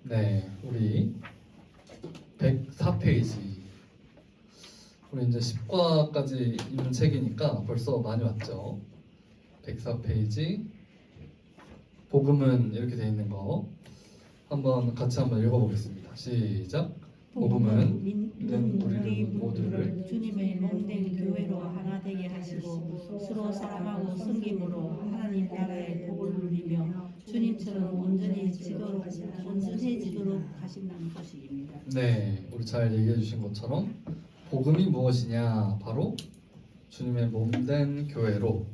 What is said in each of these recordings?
네, 우리 104페이지. 우리 이제 10과까지 있는 책이니까 벌써 많이 왔죠. 104페이지. 복음은 이렇게 돼 있는 거 한번 같이 한번 읽어보겠습니다. 시작. 복음은 믿는 우리 모두를 주님의 몸된 교회로 하나 되게 하시고 서로 사랑하고 섬김으로 하나님 나라의 복을 누리며 주님처럼 온전해지도록 하신다는 소식입니다. 네, 우리 잘 얘기해 주신 것처럼 복음이 무엇이냐? 바로 주님의 몸된 교회로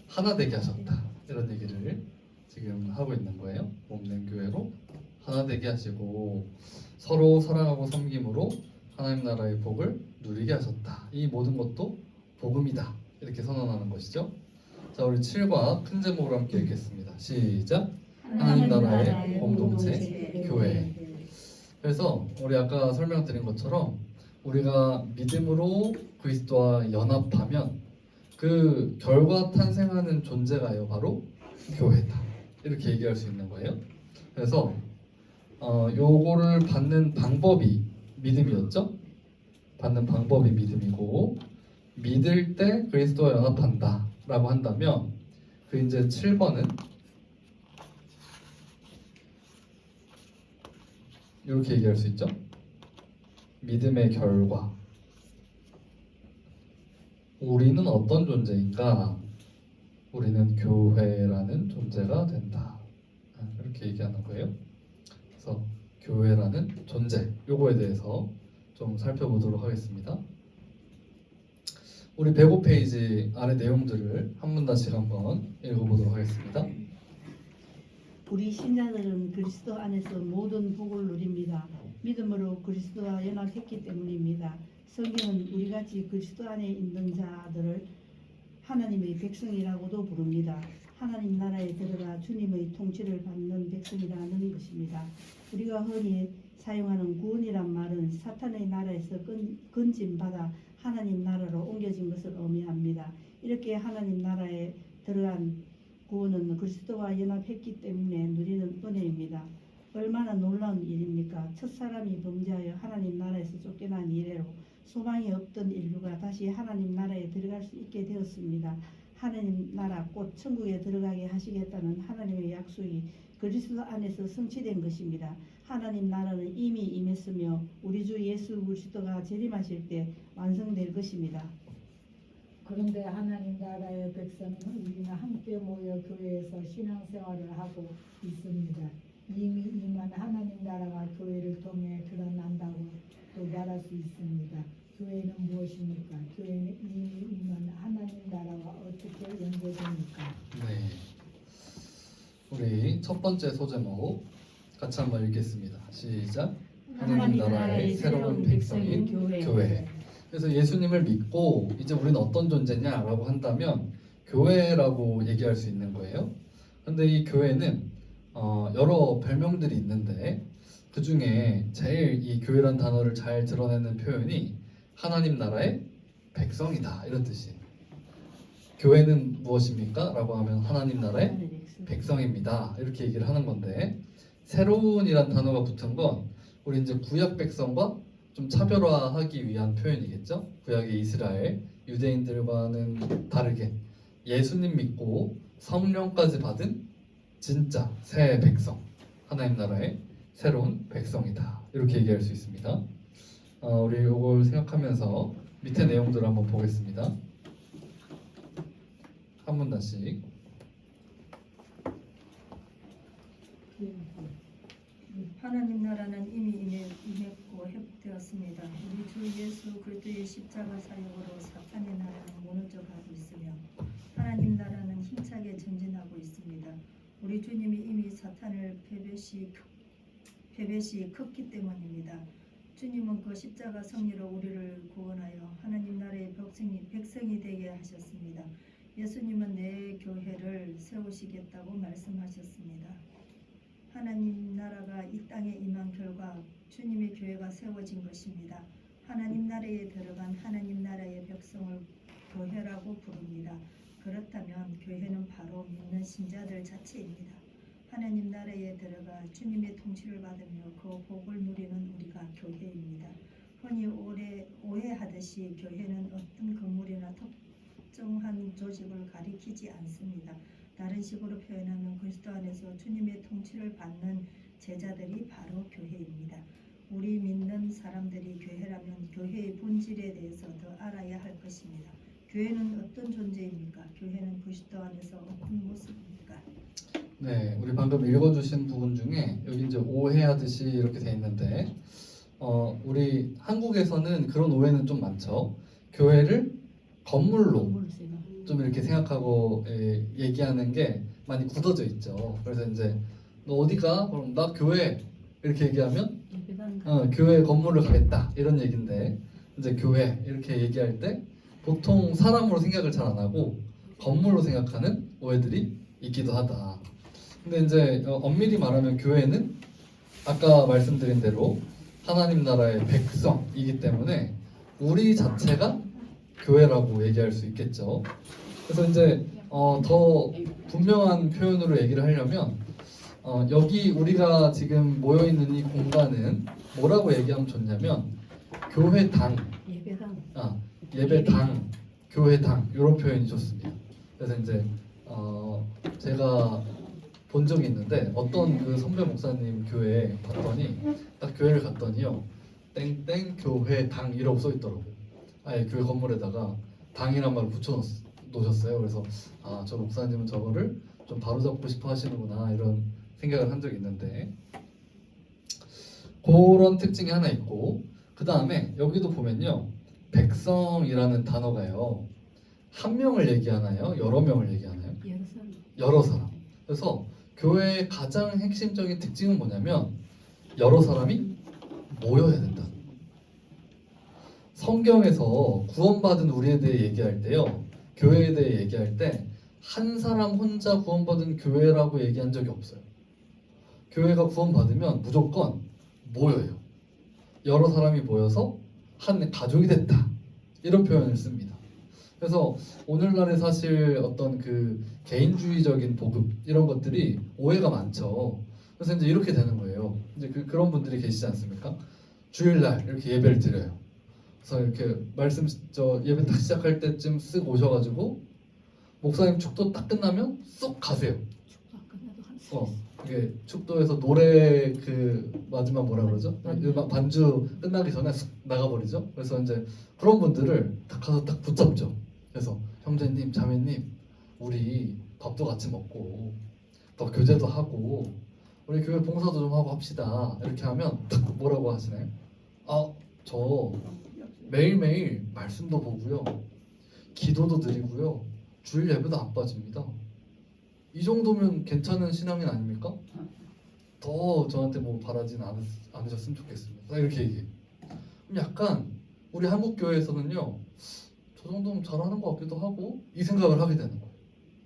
하나 되게 하셨다. 이런 얘기를 지금 하고 있는 거예요. 몸된 교회로 하나 되게 하시고 서로 사랑하고 섬김으로 하나님 나라의 복을 누리게 하셨다. 이 모든 것도 복음이다. 이렇게 선언하는 것이죠. 자, 우리 7과 큰 제목으로 함께 읽겠습니다. 시작. 하나님 나라의 공동체 교회. 그래서 우리 아까 설명드린 것처럼 우리가 믿음으로 그리스도와 연합하면 그 결과 탄생하는 존재가요 바로 교회다. 이렇게 얘기할 수 있는 거예요. 그래서 요거를 받는 방법이 믿음이었죠. 받는 방법이 믿음이고 믿을 때 그리스도와 연합한다 라고 한다면 그 이제 7번은 이렇게 얘기할 수 있죠. 믿음의 결과. 우리는 어떤 존재인가? 우리는 교회라는 존재가 된다. 이렇게 얘기하는 거예요. 그래서 교회라는 존재, 요거에 대해서 좀 살펴보도록 하겠습니다. 우리 105페이지 아래 내용들을 한 문단씩 한번 읽어보도록 하겠습니다. 우리 신자들은 그리스도 안에서 모든 복을 누립니다. 믿음으로 그리스도와 연합했기 때문입니다. 성경은 우리같이 그리스도 안에 있는 자들을 하나님의 백성이라고도 부릅니다. 하나님 나라에 들어가 주님의 통치를 받는 백성이라는 것입니다. 우리가 흔히 사용하는 구원이란 말은 사탄의 나라에서 건짐받아 하나님 나라로 옮겨진 것을 의미합니다. 이렇게 하나님 나라에 들어간 구원은 그리스도와 연합했기 때문에 누리는 은혜입니다. 얼마나 놀라운 일입니까? 첫사람이 범죄하여 하나님 나라에서 쫓겨난 이래로 소망이 없던 인류가 다시 하나님 나라에 들어갈 수 있게 되었습니다. 하나님 나라 곧 천국에 들어가게 하시겠다는 하나님의 약속이 그리스도 안에서 성취된 것입니다. 하나님 나라는 이미 임했으며 우리 주 예수 그리스도가 재림하실 때 완성될 것입니다. 그런데 하나님 나라의 백성은 우리는 함께 모여 교회에서 신앙생활을 하고 있습니다. 이미 임한 하나님 나라가 교회를 통해 드러난다고 또 말할 수 있습니다. 교회는 무엇입니까? 교회는 이미 임한 하나님 나라와 어떻게 연결됩니까? 네, 우리 첫 번째 소제목 같이 한번 읽겠습니다. 시작. 하나님 나라의 새로운 백성인 교회. 그래서 예수님을 믿고 이제 우리는 어떤 존재냐라고 한다면 교회라고 얘기할 수 있는 거예요. 근데 이 교회는 여러 별명들이 있는데 그 중에 제일 이 교회란 단어를 잘 드러내는 표현이 하나님 나라의 백성이다 이런 뜻이에요. 교회는 무엇입니까? 라고 하면 하나님 나라의 백성입니다. 이렇게 얘기를 하는 건데 새로운이란 단어가 붙은 건 우리 이제 구약 백성과 좀 차별화하기 위한 표현이겠죠. 구약의 이스라엘 유대인들과는 다르게 예수님 믿고 성령까지 받은 진짜 새 백성, 하나님 나라의 새로운 백성이다. 이렇게 얘기할 수 있습니다. 우리 이걸 생각하면서 밑에 내용들을 한번 보겠습니다. 한 문단씩. 하나님 나라는 이미 임했고 회복되었습니다. 우리 주 예수 그리스도의 십자가 사역으로 사탄의 나라는 무너져 가고 있으며 하나님 나라는 힘차게 전진하고 있습니다. 우리 주님이 이미 사탄을 패배시 컸기 때문입니다. 주님은 그 십자가 승리로 우리를 구원하여 하나님 나라의 백성이 되게 하셨습니다. 예수님은 내 교회를 세우시겠다고 말씀하셨습니다. 하나님 나라가 이 땅에 임한 결과 주님의 교회가 세워진 것입니다. 하나님 나라에 들어간 하나님 나라의 백성을 교회라고 부릅니다. 그렇다면 교회는 바로 믿는 신자들 자체입니다. 하나님 나라에 들어가 주님의 통치를 받으며 그 복을 누리는 우리가 교회입니다. 흔히 오해하듯이 교회는 어떤 건물이나 특정한 조직을 가리키지 않습니다. 다른 식으로 표현하면 그리스도 안에서 주님의 통치를 받는 제자들이 바로 교회입니다. 우리 믿는 사람들이 교회라면 교회의 본질에 대해서 더 알아야 할 것입니다. 교회는 어떤 존재입니까? 교회는 그리스도 안에서 어떤 모습입니까? 네, 우리 방금 읽어주신 부분 중에 여기 이제 오해하듯이 이렇게 돼 있는데, 우리 한국에서는 그런 오해는 좀 많죠. 교회를 건물로 물세가 좀 이렇게 생각하고 얘기하는 게 많이 굳어져 있죠. 그래서 이제 너 어디가? 그럼 나 교회 이렇게 얘기하면 예배당 교회 건물을 가겠다 이런 얘기인데, 이제 교회 이렇게 얘기할 때 보통 사람으로 생각을 잘 안 하고 건물로 생각하는 오해들이 있기도 하다. 근데 이제 엄밀히 말하면 교회는 아까 말씀드린 대로 하나님 나라의 백성이기 때문에 우리 자체가 교회라고 얘기할 수 있겠죠. 그래서 이제 더 분명한 표현으로 얘기를 하려면 여기 우리가 지금 모여 있는 이 공간은 뭐라고 얘기하면 좋냐면 교회당, 예배당 예배당, 교회당 이런 표현이 좋습니다. 그래서 이제 제가 본 적이 있는데 어떤 그 선배 목사님 교회에 갔더니 딱 교회를 갔더니요 땡땡 교회당 이라고 써 있더라고. 아예 교회 건물에다가 당이란 말을 붙여 놓으셨어요. 그래서 저 목사님은 저거를 좀 바로잡고 싶어 하시는구나 이런 생각을 한 적이 있는데, 그런 특징이 하나 있고, 그 다음에 여기도 보면요 백성이라는 단어가요 한 명을 얘기하나요? 여러 명을 얘기하나요? 여러 사람 여러 사람. 그래서 교회의 가장 핵심적인 특징은 뭐냐면 여러 사람이 모여야 된다. 성경에서 구원받은 우리에 대해 얘기할 때요, 교회에 대해 얘기할 때 한 사람 혼자 구원받은 교회라고 얘기한 적이 없어요. 교회가 구원받으면 무조건 모여요. 여러 사람이 모여서 한 가족이 됐다 이런 표현을 씁니다. 그래서 오늘날에 사실 어떤 그 개인주의적인 복음 이런 것들이 오해가 많죠. 그래서 이제 이렇게 되는 거예요. 이제 그런 분들이 계시지 않습니까? 주일날 이렇게 예배를 드려요. 그래서 이렇게 예배 딱 시작할 때쯤 쓱 오셔가지고 목사님 축도 딱 끝나면 쏙 가세요. 축도 안 끝나도 한 사람 이게 축도에서 노래 그 마지막 뭐라 그러죠? 음악 반주 끝나기 전에 쑥 나가버리죠. 그래서 이제 그런 분들을 딱 가서 딱 붙잡죠. 그래서 형제님, 자매님, 우리 밥도 같이 먹고 또 교제도 하고 우리 교회 봉사도 좀 하고 합시다. 이렇게 하면 딱 뭐라고 하시나요? 저 매일매일 말씀도 보고요, 기도도 드리고요, 주일 예배도 안 빠집니다. 이 정도면 괜찮은 신앙인 아닙니까? 더 저한테 뭐 바라진 않으셨으면 좋겠습니다. 이렇게 얘기해요. 그럼 약간 우리 한국 교회에서는요, 저 정도면 잘하는 것 같기도 하고 이 생각을 하게 되는 거예요.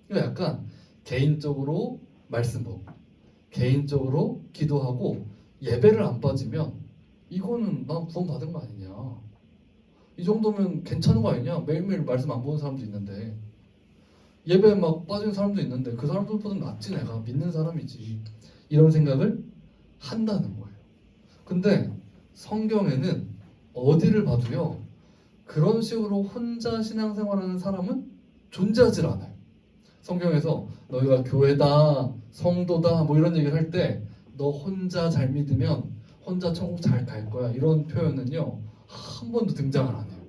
그러니까 약간 개인적으로 말씀 보고 개인적으로 기도하고 예배를 안 빠지면 이거는 난 구원 받은 거 아니냐, 이 정도면 괜찮은 거 아니냐, 매일매일 말씀 안 보는 사람도 있는데 예배에 막 빠진 사람도 있는데 그 사람들보다 낫지, 내가 믿는 사람이지, 이런 생각을 한다는 거예요. 근데 성경에는 어디를 봐도요 그런 식으로 혼자 신앙생활하는 사람은 존재하질 않아요. 성경에서 너희가 교회다, 성도다 뭐 이런 얘기를 할 때 너 혼자 잘 믿으면 혼자 천국 잘 갈 거야 이런 표현은요 한 번도 등장을 안 해요.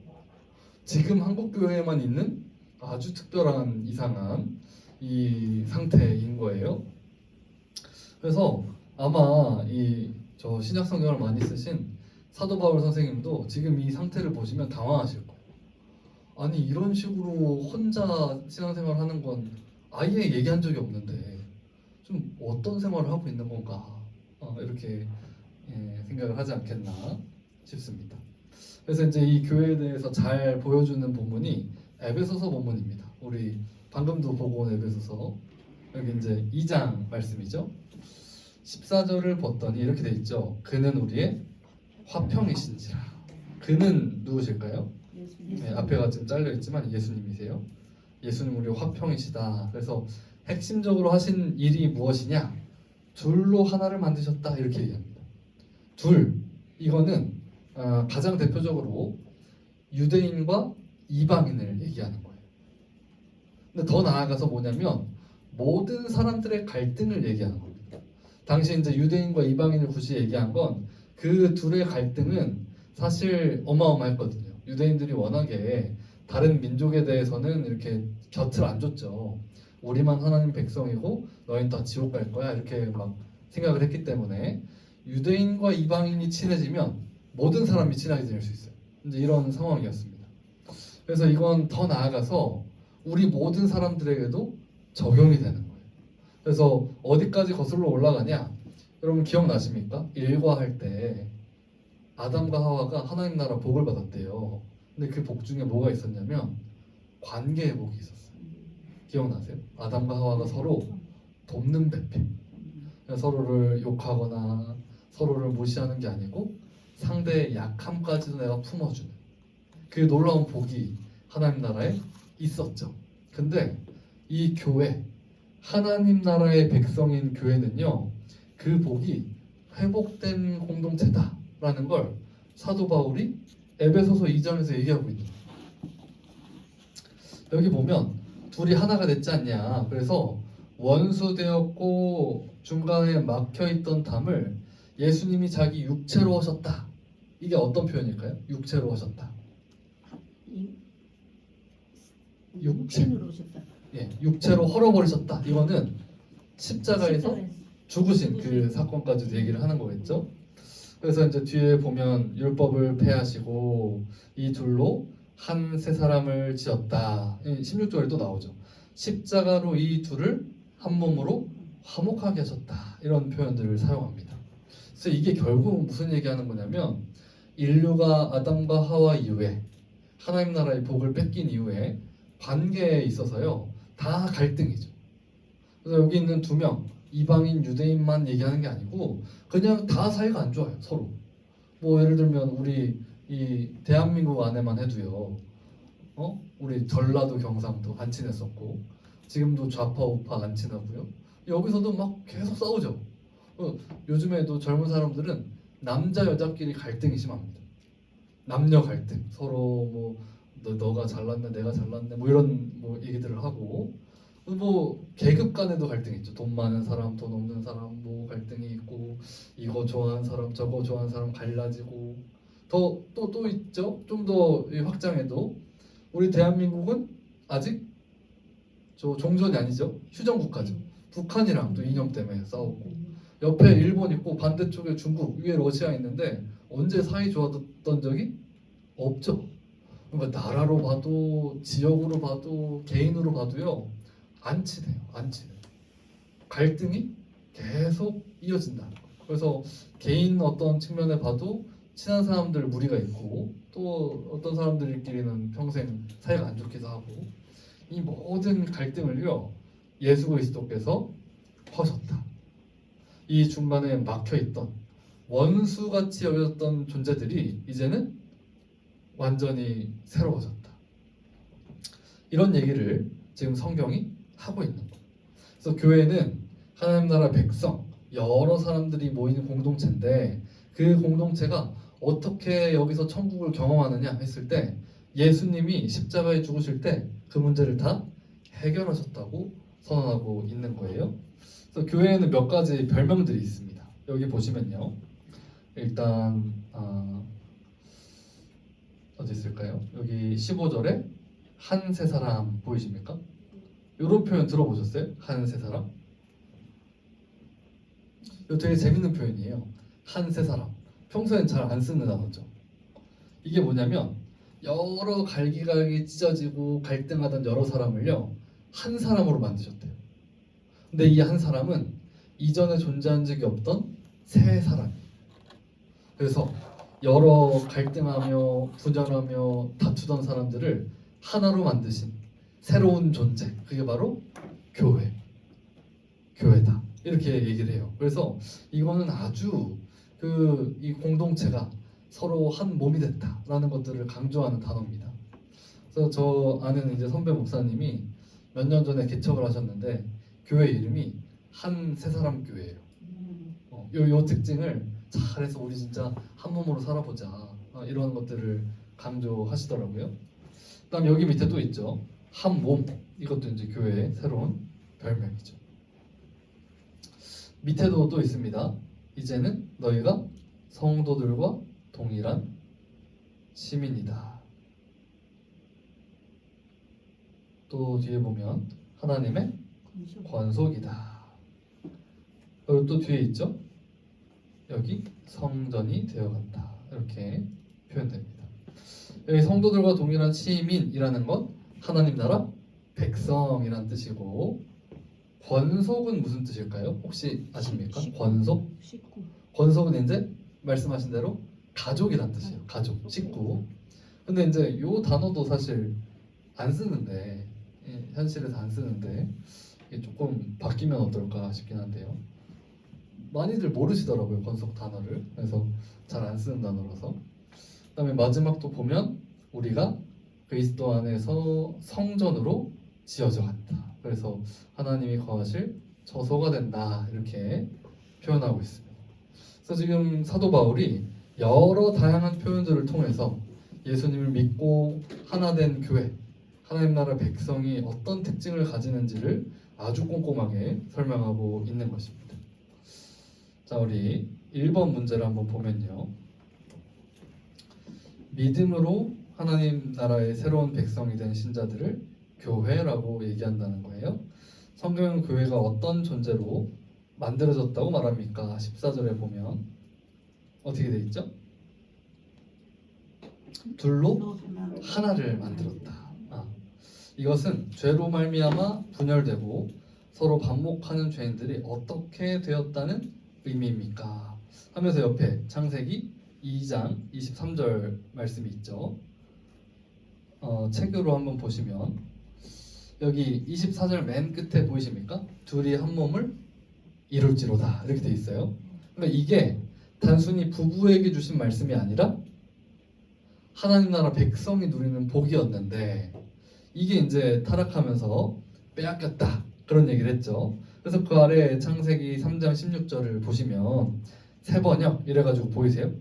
지금 한국 교회에만 있는 아주 특별한 이상한 이 상태인 거예요. 그래서 아마 저 신약 성경을 많이 쓰신 사도 바울 선생님도 지금 이 상태를 보시면 당황하실 거예요. 아니 이런 식으로 혼자 신앙생활 하는 건 아예 얘기한 적이 없는데 좀 어떤 생활을 하고 있는 건가, 이렇게 생각을 하지 않겠나 싶습니다. 그래서 이제 이 교회에 대해서 잘 보여주는 본문이 에베소서 본문입니다. 우리 방금도 보고 온 에베소서, 여기 이제 2장 말씀이죠. 14절을 봤더니 이렇게 돼 있죠. 그는 우리의 화평이신지라. 그는 누구실까요? 네, 앞에가 지금 잘려 있지만 예수님이세요. 예수님 우리의 화평이시다. 그래서 핵심적으로 하신 일이 무엇이냐? 둘로 하나를 만드셨다 이렇게 얘기합니다. 둘 이거는 가장 대표적으로 유대인과 이방인을 얘기하는 거예요. 근데 더 나아가서 뭐냐면 모든 사람들의 갈등을 얘기하는 겁니다. 당시 이제 유대인과 이방인을 굳이 얘기한 건 그 둘의 갈등은 사실 어마어마했거든요. 유대인들이 워낙에 다른 민족에 대해서는 이렇게 곁을 안 줬죠. 우리만 하나님 백성이고 너희는 다 지옥 갈 거야 이렇게 막 생각을 했기 때문에 유대인과 이방인이 친해지면 모든 사람이 친하게 지낼 수 있어요. 이제 이런 상황이었습니다. 그래서 이건 더 나아가서 우리 모든 사람들에게도 적용이 되는 거예요. 그래서 어디까지 거슬러 올라가냐? 여러분 기억나십니까? 일과할 때 아담과 하와가 하나님 나라 복을 받았대요. 근데 그 복 중에 뭐가 있었냐면 관계의 복이 있었어요. 기억나세요? 아담과 하와가 서로 돕는 배필. 서로를 욕하거나 서로를 무시하는 게 아니고 상대의 약함까지도 내가 품어주는 그 놀라운 복이 하나님 나라에 있었죠. 근데 이 교회, 하나님 나라의 백성인 교회는요, 그 복이 회복된 공동체다라는 걸 사도 바울이 에베소서 2장에서 얘기하고 있는 거예요. 여기 보면 둘이 하나가 됐지 않냐. 그래서 원수되었고 중간에 막혀있던 담을 예수님이 자기 육체로 하셨다. 이게 어떤 표현일까요? 육체로 하셨다. 육신으로 오셨다. 예, 육체로 헐어버리셨다. 이거는 십자가에서 십자가에서 죽으신 그 죽으신. 사건까지도 얘기를 하는 거겠죠. 그래서 이제 뒤에 보면 율법을 폐하시고 이 둘로 한 세 사람을 지었다. 16절에 또 나오죠. 십자가로 이 둘을 한 몸으로 화목하게 하셨다. 이런 표현들을 사용합니다. 그래서 이게 결국 무슨 얘기하는 거냐면 인류가 아담과 하와 이후에 하나님 나라의 복을 뺏긴 이후에 관계에 있어서요 다 갈등이죠. 그래서 여기 있는 두 명 이방인 유대인만 얘기하는 게 아니고 그냥 다 사이가 안 좋아요 서로. 뭐 예를 들면 우리 이 대한민국 안에만 해도요 우리 전라도 경상도 안 친했었고 지금도 좌파 우파 안 친하고요 여기서도 막 계속 싸우죠. 요즘에도 젊은 사람들은 남자 여자끼리 갈등이 심합니다. 남녀 갈등 서로 뭐 너가 잘났네 내가 잘났네 뭐 이런 뭐 얘기들을 하고 뭐 계급 간에도 갈등이 있죠. 돈 많은 사람 돈 없는 사람 뭐 갈등이 있고 이거 좋아하는 사람 저거 좋아하는 사람 갈라지고 또 있죠. 좀 더 확장해도 우리 대한민국은 아직 저 종전이 아니죠. 휴전 국가죠. 북한이랑 또 이념 때문에 싸우고 옆에 일본 있고 반대쪽에 중국 위에 러시아 있는데 언제 사이 좋았던 적이 없죠. 그러니까 나라로 봐도 지역으로 봐도 개인으로 봐도요 안 친해요. 안 친해요. 갈등이 계속 이어진다. 그래서 개인 어떤 측면에 봐도 친한 사람들 무리가 있고 또 어떤 사람들끼리는 평생 사이가 안 좋기도 하고 이 모든 갈등을요 예수 그리스도께서 퍼셨다. 이 중간에 막혀있던 원수같이 여겼던 존재들이 이제는 완전히 새로워졌다. 이런 얘기를 지금 성경이 하고 있는 거예요. 그래서 교회는 하나님 나라 백성, 여러 사람들이 모이는 공동체인데 그 공동체가 어떻게 여기서 천국을 경험하느냐 했을 때 예수님이 십자가에 죽으실 때 그 문제를 다 해결하셨다고 선언하고 있는 거예요. 그래서 교회에는 몇 가지 별명들이 있습니다. 여기 보시면요. 일단 어디 있을까요? 여기 15절에 한 세 사람 보이십니까? 이런 표현 들어보셨어요? 한 세 사람? 이거 되게 재밌는 표현이에요. 한 세 사람. 평소엔 잘 안 쓰는 단어죠. 이게 뭐냐면 여러 갈기갈기 찢어지고 갈등하던 여러 사람을요 한 사람으로 만드셨대요. 근데 이 한 사람은 이전에 존재한 적이 없던 새 사람이에요. 그래서 여러 갈등하며 분열하며 다투던 사람들을 하나로 만드신 새로운 존재, 그게 바로 교회다 이렇게 얘기를 해요. 그래서 이거는 아주 이 공동체가 서로 한 몸이 됐다라는 것들을 강조하는 단어입니다. 그래서 저 아는 이제 선배 목사님이 몇 년 전에 개척을 하셨는데 교회 이름이 한 세 사람 교회예요. 요 특징을 잘해서 우리 진짜 한 몸으로 살아보자 이런 것들을 강조하시더라고요. 그다음 여기 밑에 또 있죠. 한 몸. 이것도 이제 교회의 새로운 별명이죠. 밑에도 또 있습니다. 이제는 너희가 성도들과 동일한 시민이다. 또 뒤에 보면 하나님의 권속이다. 그리고 또 뒤에 있죠. 여기 성전이 되어간다. 이렇게 표현됩니다. 여기 성도들과 동일한 시민이라는 건 하나님 나라 백성이란 뜻이고, 권속은 무슨 뜻일까요? 혹시 아십니까? 권속? 식구. 권속은 이제 말씀하신 대로 가족이란 뜻이에요. 가족, 식구. 근데 이제 요 단어도 사실 안 쓰는데, 현실에서 안 쓰는데 이게 조금 바뀌면 어떨까 싶긴 한데요. 많이들 모르시더라고요, 권속 단어를. 그래서 잘 안 쓰는 단어라서. 그다음에 마지막도 보면 우리가 그리스도 안에서 성전으로 지어져 간다. 그래서 하나님이 거하실 처소가 된다. 이렇게 표현하고 있습니다. 그래서 지금 사도 바울이 여러 다양한 표현들을 통해서 예수님을 믿고 하나 된 교회, 하나님 나라 백성이 어떤 특징을 가지는지를 아주 꼼꼼하게 설명하고 있는 것입니다. 자, 우리 1번 문제를 한번 보면요. 믿음으로 하나님 나라의 새로운 백성이 된 신자들을 교회라고 얘기한다는 거예요. 성경은 교회가 어떤 존재로 만들어졌다고 말합니까? 14절에 보면 어떻게 돼 있죠? 둘로 하나를 만들었다. 이것은 죄로 말미암아 분열되고 서로 반목하는 죄인들이 어떻게 되었다는 의미입니까? 하면서 옆에 창세기 2장 23절 말씀이 있죠. 책으로 한번 보시면 여기 24절 맨 끝에 보이십니까? 둘이 한 몸을 이룰지로다 이렇게 돼 있어요. 그러니까 이게 단순히 부부에게 주신 말씀이 아니라 하나님 나라 백성이 누리는 복이었는데 이게 이제 타락하면서 빼앗겼다 그런 얘기를 했죠. 그래서 그 아래 창세기 3장 16절을 보시면 세 번역 이래가지고 보이세요?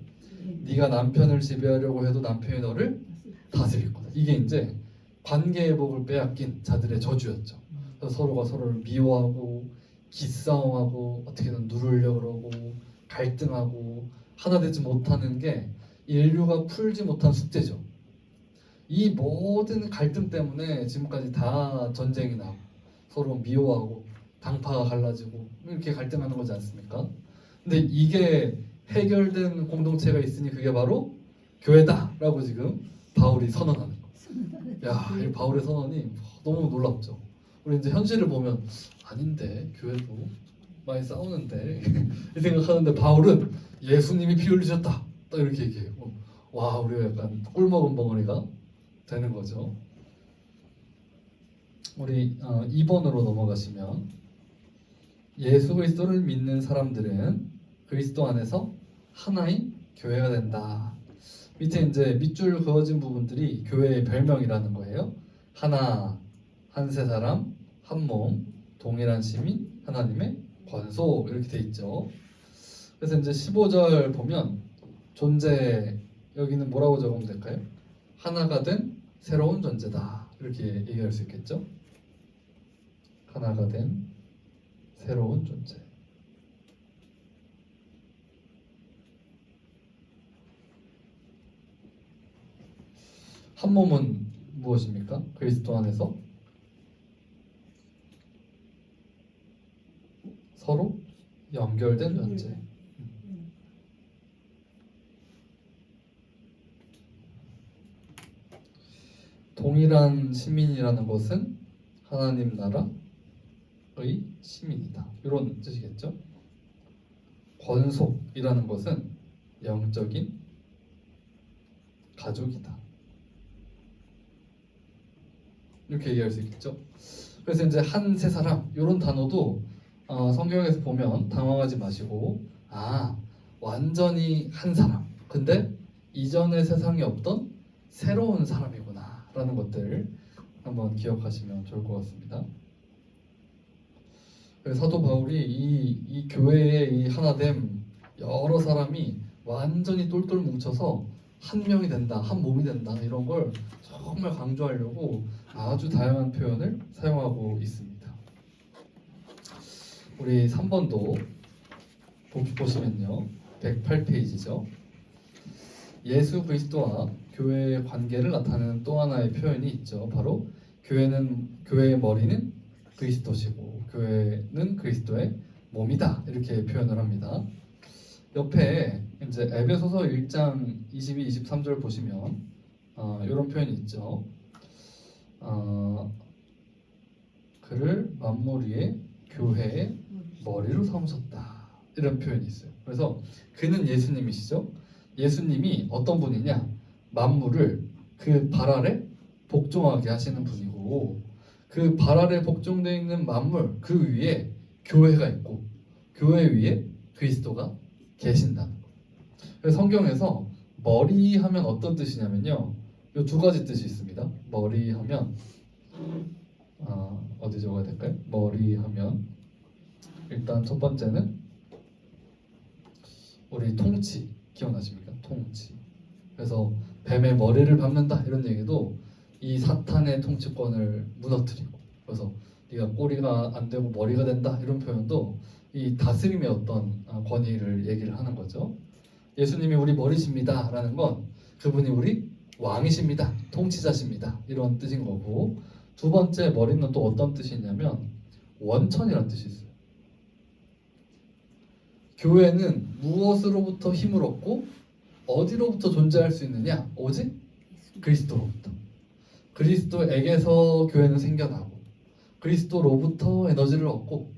네가 남편을 지배하려고 해도 남편이 너를 다스릴 거다. 이게 이제 관계의 복을 빼앗긴 자들의 저주였죠. 그래서 서로가 서로를 미워하고 기싸움하고 어떻게든 누르려고 그러고 갈등하고 하나 되지 못하는 게 인류가 풀지 못한 숙제죠. 이 모든 갈등 때문에 지금까지 다 전쟁이 나고 서로 미워하고 당파가 갈라지고 이렇게 갈등하는 거지 않습니까? 근데 이게 해결된 공동체가 있으니 그게 바로 교회다라고 지금 바울이 선언하는 거. 야, 이 바울의 선언이 너무 놀랍죠. 우리 이제 현실을 보면 아닌데 교회도 많이 싸우는데 이 생각하는데 바울은 예수님이 피 흘리셨다 딱 이렇게 얘기해요. 와, 우리가 약간 꿀먹은 벙어리가 되는 거죠. 우리 2번으로 넘어가시면 예수 그리스도를 믿는 사람들은 그리스도 안에서 하나인 교회가 된다. 밑에 이제 밑줄 그어진 부분들이 교회의 별명이라는 거예요. 하나, 한 세 사람, 한 몸, 동일한 시민, 하나님의 권속 이렇게 돼 있죠. 그래서 이제 15절 보면 존재 여기는 뭐라고 적으면 될까요? 하나가 된 새로운 존재다 이렇게 얘기할 수 있겠죠. 하나가 된 새로운 존재. 한 몸은 무엇입니까? 그리스도 안에서 서로 연결된 존재. 동일한 시민이라는 것은 하나님 나라의 시민이다. 이런 뜻이겠죠. 권속이라는 것은 영적인 가족이다. 이렇게 얘기할 수 있겠죠. 그래서 이제 한 세 사람 이런 단어도 성경에서 보면 당황하지 마시고 완전히 한 사람 근데 이전의 세상에 없던 새로운 사람이구나 라는 것들 한번 기억하시면 좋을 것 같습니다. 그래서 사도 바울이 이 교회의 이 하나됨 여러 사람이 완전히 똘똘 뭉쳐서 한 명이 된다, 한 몸이 된다 이런 걸 정말 강조하려고 아주 다양한 표현을 사용하고 있습니다. 우리 3번도 보시면요. 108페이지죠. 예수 그리스도와 교회의 관계를 나타내는 또 하나의 표현이 있죠. 바로 교회의 머리는 그리스도시고 교회는 그리스도의 몸이다. 이렇게 표현을 합니다. 옆에 이제 에베소서 1장 22, 23절 보시면 이런 표현이 있죠. 그를 만물 위에 교회의 머리로 삼으셨다. 이런 표현이 있어요. 그래서 그는 예수님이시죠. 예수님이 어떤 분이냐? 만물을 그 발 아래 복종하게 하시는 분이고 그 발 아래 복종되어 있는 만물 그 위에 교회가 있고 교회 위에 그리스도가 계신다는 거예요. 그래서 성경에서 머리 하면 어떤 뜻이냐면요. 이 두 가지 뜻이 있습니다. 머리 하면 어디 적어야 될까요? 머리 하면 일단 첫 번째는 우리 통치 기억나십니까? 통치. 그래서 뱀의 머리를 밟는다 이런 얘기도 이 사탄의 통치권을 무너뜨리고 그래서 네가 꼬리가 안 되고 머리가 된다 이런 표현도 이 다스림의 어떤 권위를 얘기를 하는 거죠. 예수님이 우리 머리십니다 라는 건 그분이 우리 왕이십니다, 통치자십니다 이런 뜻인 거고 두 번째 머리는 또 어떤 뜻이 있냐면 원천이라는 뜻이 있어요. 교회는 무엇으로부터 힘을 얻고 어디로부터 존재할 수 있느냐? 오직 그리스도로부터. 그리스도에게서 교회는 생겨나고 그리스도로부터 에너지를 얻고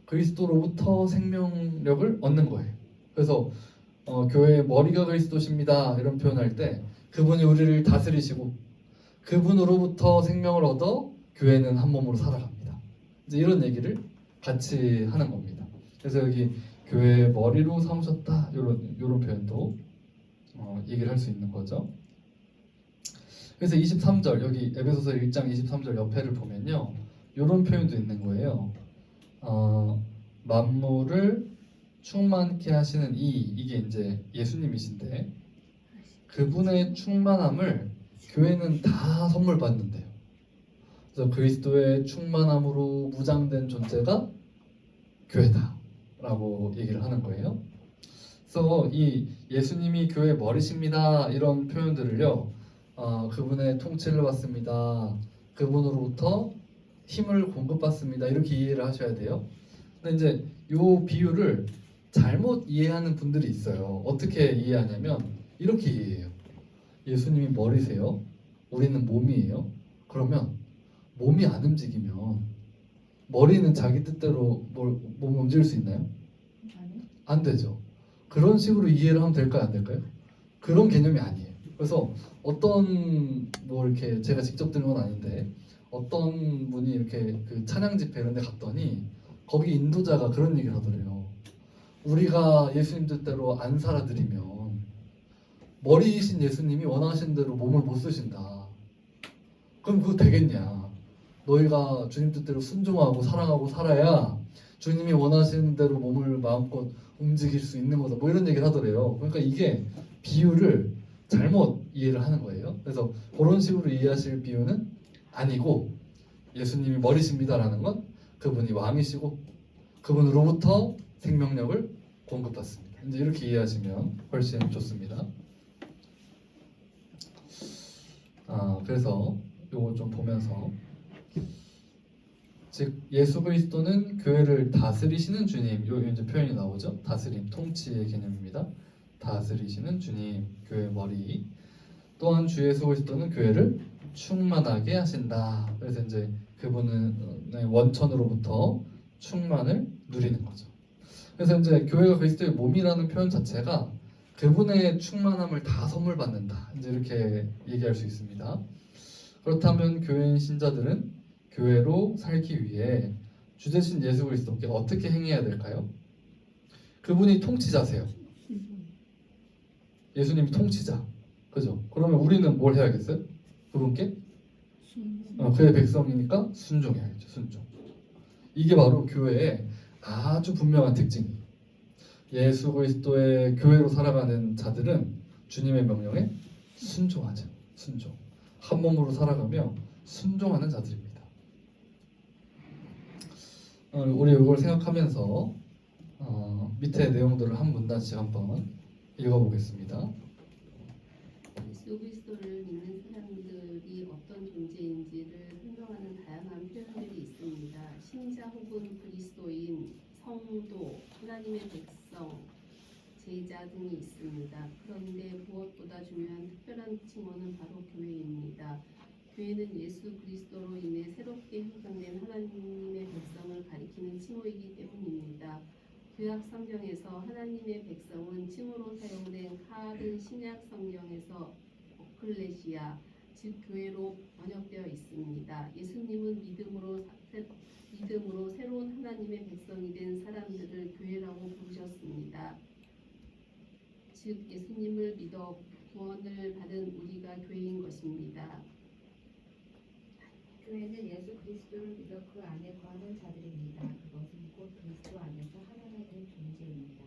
그리스도로부터 생명력을 얻는 거예요. 그래서 교회의 머리가 그리스도십니다 이런 표현할 때 그분이 우리를 다스리시고 그분으로부터 생명을 얻어 교회는 한 몸으로 살아갑니다. 이제 이런 얘기를 같이 하는 겁니다. 그래서 여기 교회의 머리로 삼으셨다 이런 표현도 얘기를 할 수 있는 거죠. 그래서 23절 여기 에베소서 1장 23절 옆에를 보면요 이런 표현도 있는 거예요. 만물을 충만케 하시는 이게 이제 예수님이신데 그분의 충만함을 교회는 다 선물 받는데요. 그래서 그리스도의 충만함으로 무장된 존재가 교회다라고 얘기를 하는 거예요. 그래서 이 예수님이 교회 머리십니다 이런 표현들을요 그분의 통치를 받습니다 그분으로부터 힘을 공급받습니다 이렇게 이해를 하셔야 돼요. 근데 이제 이 비유를 잘못 이해하는 분들이 있어요. 어떻게 이해하냐면 이렇게 이해해요. 예수님이 머리세요, 우리는 몸이에요. 그러면 몸이 안 움직이면 머리는 자기 뜻대로 몸을 움직일 수 있나요? 안 되죠. 그런 식으로 이해를 하면 될까요? 안 될까요? 그런 개념이 아니에요. 그래서 어떤 이렇게 제가 직접 들은 건 아닌데 어떤 분이 이렇게 그 찬양 집회 이런 데 갔더니 거기 인도자가 그런 얘기를 하더래요. 우리가 예수님 뜻대로 안 살아드리면 머리이신 예수님이 원하시는 대로 몸을 못 쓰신다. 그럼 그거 되겠냐? 너희가 주님 뜻대로 순종하고 사랑하고 살아야 주님이 원하시는 대로 몸을 마음껏 움직일 수 있는 거다. 이런 얘기를 하더래요. 그러니까 이게 비유를 잘못 이해를 하는 거예요. 그래서 그런 식으로 이해하실 비유는 아니고 예수님이 머리십니다라는 건 그분이 왕이시고 그분으로부터 생명력을 공급받습니다. 이제 이렇게 이해하시면 훨씬 좋습니다. 그래서 요거 좀 보면서 즉 예수 그리스도는 교회를 다스리시는 주님, 요 이제 표현이 나오죠. 다스림, 통치의 개념입니다. 다스리시는 주님, 교회 머리. 또한 주 예수 그리스도는 교회를 충만하게 하신다. 그래서 이제 그분은 원천으로부터 충만을 누리는 거죠. 그래서 이제 교회가 그리스도의 몸이라는 표현 자체가 그분의 충만함을 다 선물 받는다. 이제 이렇게 얘기할 수 있습니다. 그렇다면 교회인 신자들은 교회로 살기 위해 주 대신 예수 그리스도께 어떻게 행해야 될까요? 그분이 통치자세요. 예수님이 통치자. 그죠? 그러면 우리는 뭘 해야겠어요? 그분께? 그의 백성이니까 순종해야죠. 순종. 이게 바로 교회의 아주 분명한 특징이에요. 예수 그리스도의 교회로 살아가는 자들은 주님의 명령에 순종하죠. 순종. 한 몸으로 살아가며 순종하는 자들입니다. 우리 이걸 생각하면서 밑에 내용들을 한 문단씩 한번 읽어보겠습니다. 예수 그리스도를 믿는 사람들이 어떤 존재인지를 설명하는 다양한 표현들이 있습니다. 신자 혹은 그리스도인, 성도, 하나님의 백성, 제자 등이 있습니다. 그런데 무엇보다 중요한 특별한 칭호는 바로 교회입니다. 교회는 예수 그리스도로 인해 새롭게 형성된 하나님의 백성을 가리키는 칭호이기 때문입니다. 구약 성경에서 하나님의 백성은 칭호로 사용된 카든 신약 성경에서 오클레시아, 즉 교회로 번역되어 있습니다. 예수님은 믿음으로 새로운 하나님의 백성이 된 사람들을 교회라고 부르셨습니다. 즉 예수님을 믿어 구원을 받은 우리가 교회인 것입니다. 교회는 예수 그리스도를 믿어 그 안에 거하는 자들입니다. 그것은 곧 그리스도 안에서 하나가 된 존재입니다.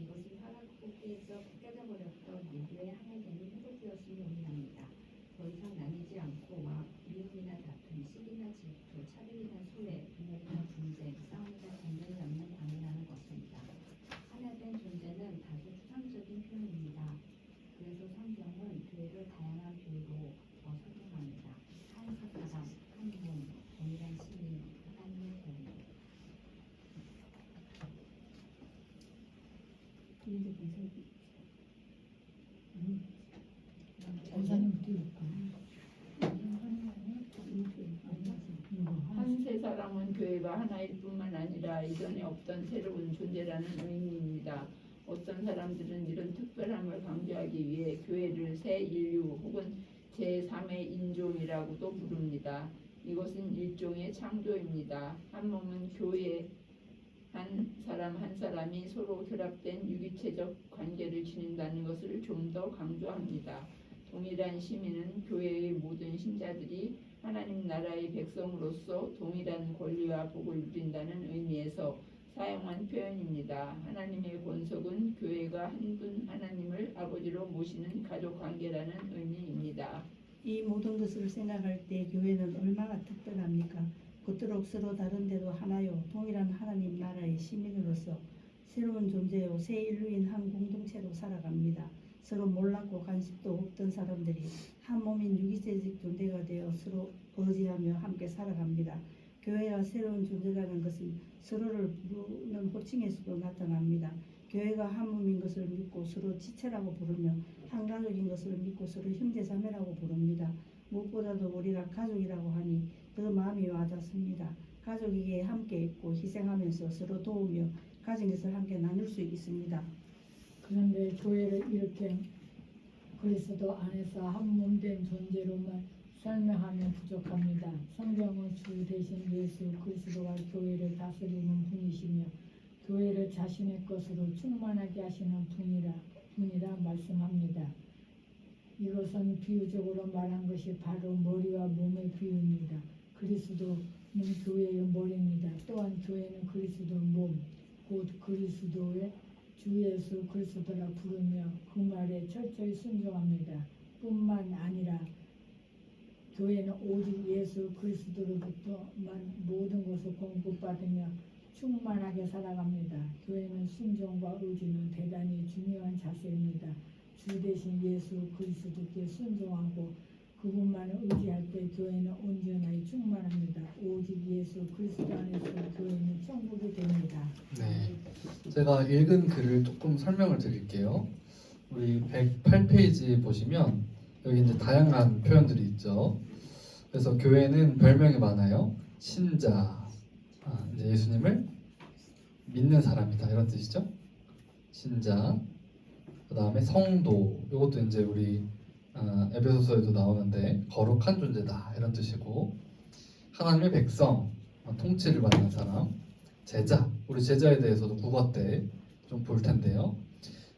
이것은 화학 꼭대에서 깨져버렸던 모두의 하나됨이 회복되었음을 의미합니다. 더 이상 나뉘지 않고 미움이나 다툼, 시기나 질투, 차별이나 소외, 분열이나 분쟁, 싸움이나 전쟁이 없는 관계라는 것입니다. 하나된 존재는 다소 추상적인 표현입니다. 그래서 성경은 교회를 다양한 교회로 설명합니다. 한 사람, 한 몸, 동일한 신인, 하나님의 교회. 전사님 띄울까? 한 세 사람은 교회가 하나일 뿐만 아니라 이전에 없던 새로운 존재라는 의미입니다. 어떤 사람들은 이런 특별함을 강조하기 위해 교회를 새 인류 혹은 제3의 인종이라고도 부릅니다. 이것은 일종의 창조입니다. 한 몸은 교회 한 사람 한 사람이 서로 결합된 유기체적 관계를 지닌다는 것을 좀 더 강조합니다. 동일한 시민은 교회의 모든 신자들이 하나님 나라의 백성으로서 동일한 권리와 복을 누린다는 의미에서 사용한 표현입니다. 하나님의 본속은 교회가 한 분 하나님을 아버지로 모시는 가족 관계라는 의미입니다. 이 모든 것을 생각할 때 교회는 얼마나 특별합니까? 그토록 서로 다른데도 하나요, 동일한 하나님 나라의 시민으로서 새로운 존재요, 새 인류인 한 공동체로 살아갑니다. 서로 몰랐고 관심도 없던 사람들이 한 몸인 유기체적 존재가 되어 서로 의지하며 함께 살아갑니다. 교회가 새로운 존재라는 것은 서로를 부르는 호칭에서도 나타납니다. 교회가 한 몸인 것을 믿고 서로 지체라고 부르며 한 가족인 것을 믿고 서로 형제자매라고 부릅니다. 무엇보다도 우리가 가족이라고 하니 더 마음이 와닿습니다. 가족에게 함께 있고 희생하면서 서로 도우며 가진 것을 함께 나눌 수 있습니다. 그런데 교회를 이렇게 그리스도 안에서 한 몸 된 존재로만 설명하면 부족합니다. 성경은 주 대신 예수 그리스도가 교회를 다스리는 분이시며 교회를 자신의 것으로 충만하게 하시는 분이라 말씀합니다. 이것은 비유적으로 말한 것이 바로 머리와 몸의 비유입니다. 그리스도는 교회의 머리입니다. 또한 교회는 그리스도 몸, 곧 그리스도의 주 예수 그리스도라 부르며 그 말에 철저히 순종합니다. 뿐만 아니라 교회는 오직 예수 그리스도로부터만 모든 것을 공급받으며 충만하게 살아갑니다. 교회는 순종과 의지는 대단히 중요한 자세입니다. 주 대신 예수 그리스도께 순종하고 그분만을 의지할 때 교회는 온전하게 충만합니다. 오직 예수 그리스도 안에서 교회는 천국이 됩니다. 네, 제가 읽은 글을 조금 설명을 드릴게요. 우리 108페이지 보시면 여기 이제 다양한 표현들이 있죠. 그래서 교회는 별명이 많아요. 신자, 이제 예수님을 믿는 사람이다 이런 뜻이죠. 신자. 그 다음에 성도, 이것도 이제 우리 에베소서에도 나오는데 거룩한 존재다 이런 뜻이고, 하나님의 백성, 통치를 받는 사람, 제자, 우리 제자에 대해서도 국어 때 좀 볼 텐데요.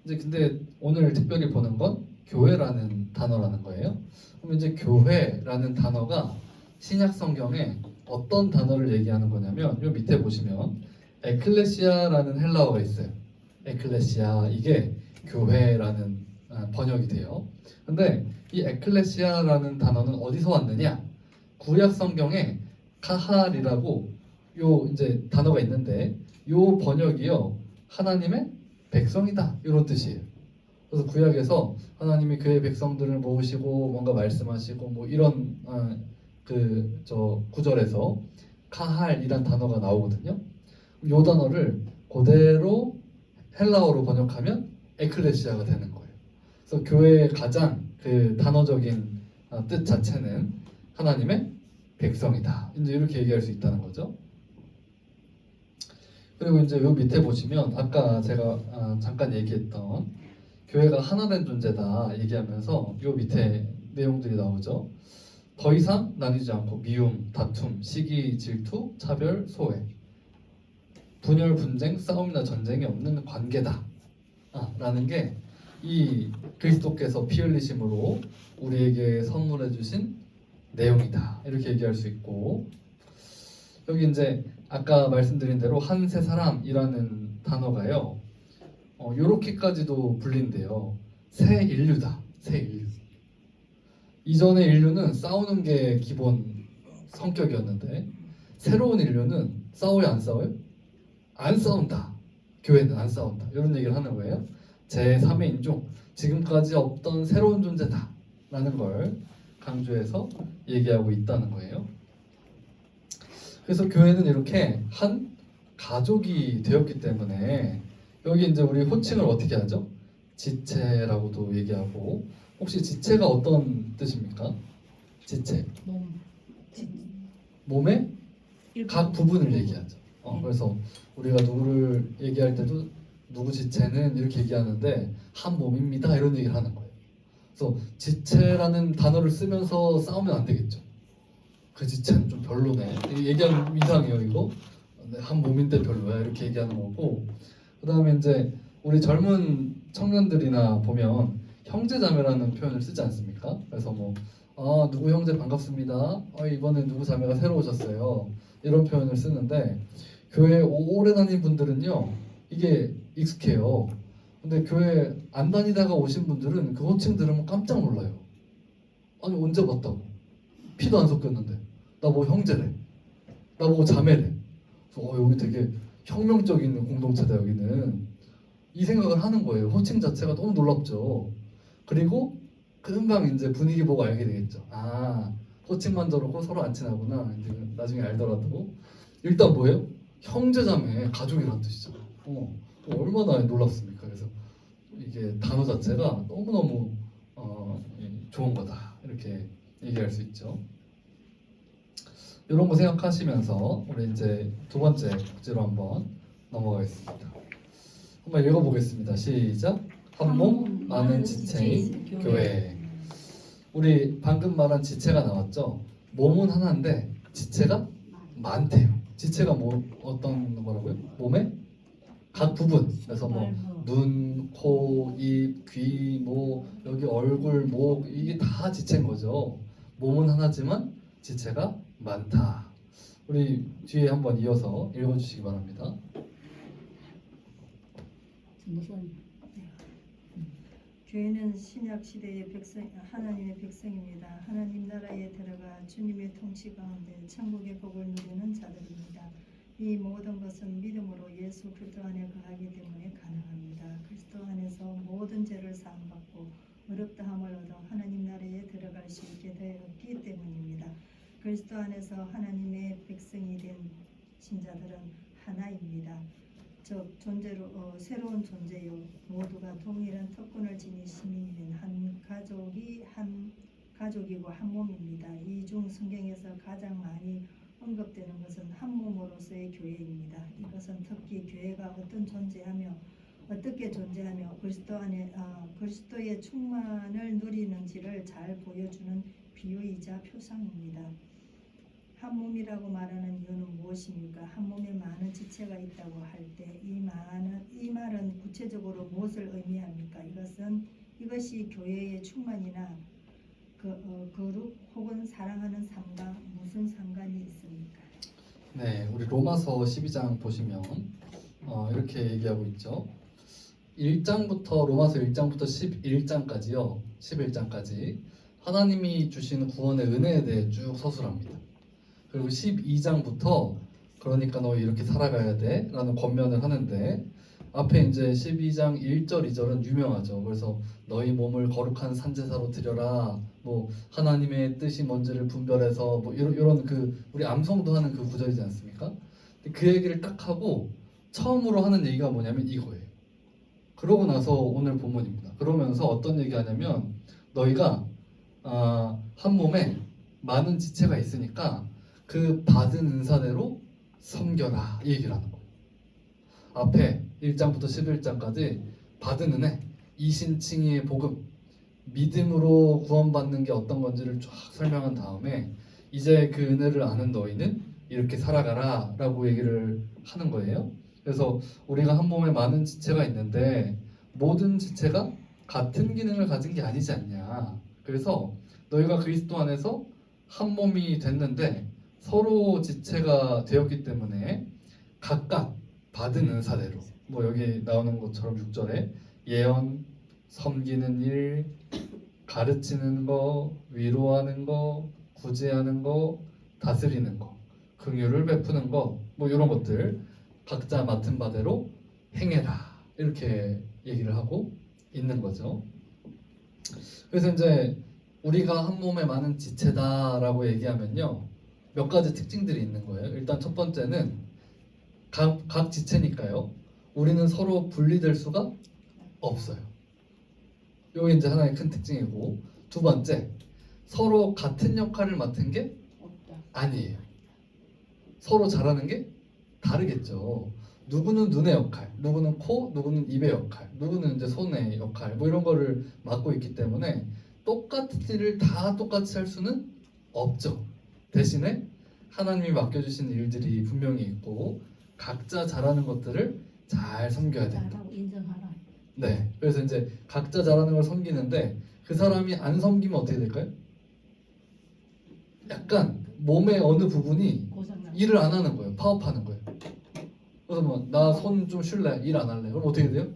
이제 근데 오늘 특별히 보는 건 교회라는 단어라는 거예요. 그럼 이제 교회라는 단어가 신약 성경에 어떤 단어를 얘기하는 거냐면 요 밑에 보시면 에클레시아라는 헬라어가 있어요. 에클레시아 이게 교회라는 번역이 돼요. 근데 이 에클레시아라는 단어는 어디서 왔느냐? 구약 성경에 카할이라고 요 이제 단어가 있는데 요 번역이요 하나님의 백성이다 이런 뜻이에요. 그래서 구약에서 하나님이 그의 백성들을 모으시고 뭔가 말씀하시고 뭐 이런 그 저 구절에서 카할이란 단어가 나오거든요. 요 단어를 그대로 헬라어로 번역하면 에클레시아가 되는 거예요. 그래서 교회의 가장 그 단어적인 뜻 자체는 하나님의 백성이다. 이제 이렇게 얘기할 수 있다는 거죠. 그리고 이제 요 밑에 보시면 아까 제가 잠깐 얘기했던 교회가 하나된 존재다 얘기하면서 요 밑에 내용들이 나오죠. 더 이상 나뉘지 않고 미움, 다툼, 시기, 질투, 차별, 소외, 분열, 분쟁, 싸움이나 전쟁이 없는 관계다. 라는 게 이 그리스도께서 피 흘리심으로 우리에게 선물해 주신 내용이다. 이렇게 얘기할 수 있고 여기 이제 아까 말씀드린 대로 한 세 사람이라는 단어가요. 요렇게까지도 불린대요. 새 인류다. 새 인류. 이전의 인류는 싸우는 게 기본 성격이었는데 새로운 인류는 싸워요 안 싸워요? 안 싸운다. 교회는 안 싸운다. 이런 얘기를 하는 거예요. 제3의 인종, 지금까지 없던 새로운 존재다 라는 걸 강조해서 얘기하고 있다는 거예요. 그래서 교회는 이렇게 한 가족이 되었기 때문에 여기 이제 우리 호칭을 어떻게 하죠? 지체라고도 얘기하고 혹시 지체가 어떤 뜻입니까? 지체. 몸의 각 부분을 얘기하죠. 그래서 우리가 누구를 얘기할 때도 누구 지체는 이렇게 얘기하는데 한 몸입니다 이런 얘기를 하는 거예요. 그래서 지체라는 단어를 쓰면서 싸우면 안 되겠죠. 그 지체는 좀 별로네. 얘기하면 이상해요 이거. 한 몸인데 별로야 이렇게 얘기하는 거고. 그 다음에 이제 우리 젊은 청년들이나 보면 형제자매라는 표현을 쓰지 않습니까? 그래서 뭐 누구 형제 반갑습니다. 이번에 누구 자매가 새로 오셨어요. 이런 표현을 쓰는데 교회 오래 다닌 분들은요 이게 익숙해요. 근데 교회 안 다니다가 오신 분들은 그 호칭 들으면 깜짝 놀라요. 아니 언제 봤다고? 피도 안 섞였는데 나 뭐 형제래. 나 뭐 자매래. 그래서 여기 되게 혁명적인 공동체다 여기는. 이 생각을 하는 거예요. 호칭 자체가 너무 놀랍죠. 그리고 금방 이제 분위기 보고 알게 되겠죠. 호칭만 저렇고 서로 안 친하구나. 이제 나중에 알더라도 일단 뭐예요? 형제자매 가족이라는 뜻이죠. 얼마나 놀랍습니까? 그래서 이게 단어 자체가 너무너무 좋은 거다. 이렇게 얘기할 수 있죠. 이런 거 생각하시면서 우리 이제 두 번째 국제로 한번 넘어가겠습니다. 한번 읽어보겠습니다. 시작. 한 몸 많은 지체인 교회. 우리 방금 말한 지체가 나왔죠. 몸은 하나인데 지체가 많대요. 지체가 뭐 어떤 거라고요? 몸의 각 부분. 그래서 뭐 눈, 코, 입, 귀, 뭐 여기 얼굴, 목 이게 다 지체인 거죠. 몸은 하나지만 지체가 많다. 우리 뒤에 한번 이어서 읽어주시기 바랍니다. 교회는 신약 시대의 백성, 하나님의 백성입니다. 하나님 나라에 들어가 주님의 통치 가운데 천국의 복을 누리는 자들입니다. 이 모든 것은 믿음으로 예수 그리스도 안에 거하기 때문에 가능합니다. 그리스도 안에서 모든 죄를 사함받고 어렵다함을 얻어 하나님 나라에 들어갈 수 있게 되었기 때문입니다. 그리스도 안에서 하나님의 백성이 된 신자들은 하나입니다. 즉 존재로 새로운 존재요 모두가 동일한 특권을 지닌 시민이 된 한 가족이고 한 몸입니다. 이 중 성경에서 가장 많이 언급되는 것은 한 몸으로서의 교회입니다. 이것은 특히 교회가 어떻게 존재하며 그리스도 안에 그리스도의 충만을 누리는지를 잘 보여주는 비유이자 표상입니다. 한 몸이라고 말하는 이유는 무엇입니까? 한 몸에 많은 지체가 있다고 할 때 이 말은 구체적으로 무엇을 의미합니까? 이것이 교회의 충만이나 거룩 혹은 사랑하는 삶과 무슨 상관이 있습니까? 네, 우리 로마서 12장 보시면 이렇게 얘기하고 있죠. 1장부터 로마서 1장부터 11장까지요. 11장까지 하나님이 주시는 구원의 은혜에 대해 쭉 서술합니다. 그리고 12장부터 그러니까 너 이렇게 살아가야 돼 라는 권면을 하는데 앞에 이제 12장 1절 2절은 유명하죠. 그래서 너희 몸을 거룩한 산제사로 드려라, 뭐 하나님의 뜻이 뭔지를 분별해서 뭐 이런 그 우리 암송도 하는 그 구절이지 않습니까? 근데 그 얘기를 딱 하고 처음으로 하는 얘기가 뭐냐면 이거예요. 그러고 나서 오늘 본문입니다. 그러면서 어떤 얘기하냐면 너희가 한 몸에 많은 지체가 있으니까 그 받은 은사대로 섬겨라 이 얘기를 하는 거예요. 앞에 1장부터 11장까지 받은 은혜, 이신칭의의 복음, 믿음으로 구원받는 게 어떤 건지를 쫙 설명한 다음에 이제 그 은혜를 아는 너희는 이렇게 살아가라 라고 얘기를 하는 거예요. 그래서 우리가 한 몸에 많은 지체가 있는데 모든 지체가 같은 기능을 가진 게 아니지 않냐. 그래서 너희가 그리스도 안에서 한 몸이 됐는데 서로 지체가 되었기 때문에 각각 받은 은사대로 뭐 여기 나오는 것처럼 6절에 예언, 섬기는 일, 가르치는 거, 위로하는 거, 구제하는 거, 다스리는 거, 긍휼을 베푸는 거, 뭐 이런 것들 각자 맡은 바대로 행해라 이렇게 얘기를 하고 있는 거죠. 그래서 이제 우리가 한 몸에 많은 지체다라고 얘기하면요 몇 가지 특징들이 있는 거예요. 일단 첫 번째는 각 지체니까요 우리는 서로 분리될 수가 없어요. 이게 이제 하나의 큰 특징이고, 두 번째 서로 같은 역할을 맡은 게 없다. 아니에요. 서로 잘하는 게 다르겠죠. 누구는 눈의 역할, 누구는 코, 누구는 입의 역할, 누구는 이제 손의 역할, 뭐 이런 거를 맡고 있기 때문에 똑같은 일을 다 똑같이 할 수는 없죠. 대신에 하나님이 맡겨주신 일들이 분명히 있고 각자 잘하는 것들을 잘 섬겨야 된다. 잘하고 인정하라. 네, 그래서 이제 각자 잘하는 걸 섬기는데 그 사람이 안 섬기면 어떻게 될까요? 약간 몸의 어느 부분이 고장나. 일을 안 하는 거예요. 파업하는 거예요. 그래서 뭐 나 손 좀 쉴래, 일 안 할래. 그럼 어떻게 돼요?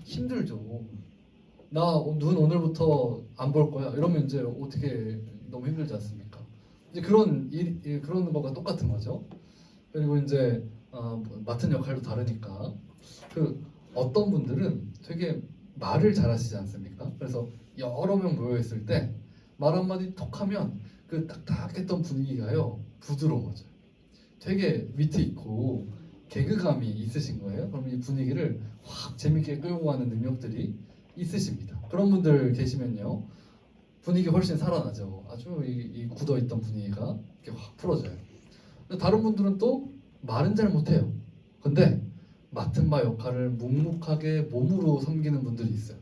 힘들죠. 나 눈 오늘부터 안 볼 거야. 이러면 이제 어떻게 너무 힘들지 않습니까? 이제 그런 거가 똑같은 거죠. 그리고 이제 맡은 역할도 다르니까 그 어떤 분들은 되게 말을 잘하시지 않습니까? 그래서 여러 명 모여 있을 때 말 한마디 톡 하면 그 딱딱했던 분위기가요 부드러워져요. 되게 위트 있고 개그감이 있으신 거예요. 그럼 이 분위기를 확 재밌게 끌고 가는 능력들이 있으십니다. 그런 분들 계시면요 분위기 훨씬 살아나죠. 아주 이 굳어있던 분위기가 이렇게 확 풀어져요. 근데 다른 분들은 또 말은 잘 못해요. 근데 맡은 바 역할을 묵묵하게 몸으로 섬기는 분들이 있어요.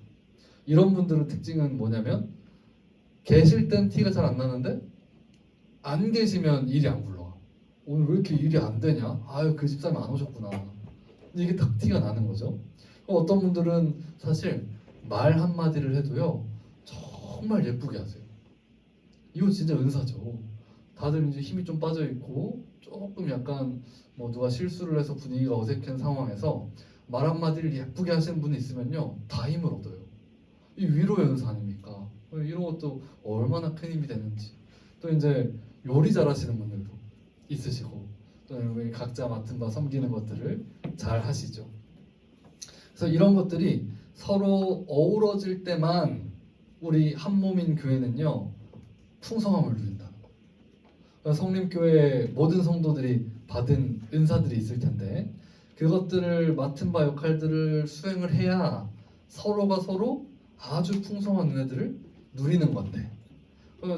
이런 분들의 특징은 뭐냐면 계실 땐 티가 잘 안 나는데 안 계시면 일이 안 굴러가. 오늘 왜 이렇게 일이 안 되냐? 아유 그 집사님 안 오셨구나. 이게 딱 티가 나는 거죠. 어떤 분들은 사실 말 한마디를 해도요 정말 예쁘게 하세요. 이거 진짜 은사죠. 다들 이제 힘이 좀 빠져 있고 조금 약간 뭐 누가 실수를 해서 분위기가 어색한 상황에서 말 한마디를 예쁘게 하시는 분이 있으면요 다 힘을 얻어요. 이 위로의 은사 아닙니까? 이런 것도 얼마나 큰 힘이 되는지. 또 이제 요리 잘하시는 분들도 있으시고 또 각자 맡은 바 섬기는 것들을 잘 하시죠. 그래서 이런 것들이 서로 어우러질 때만 우리 한 몸인 교회는요 풍성함을 누린다는 거예요. 성림교회 모든 성도들이 받은 은사들이 있을 텐데 그것들을 맡은 바 역할들을 수행을 해야 서로가 서로 아주 풍성한 은혜들을 누리는 건데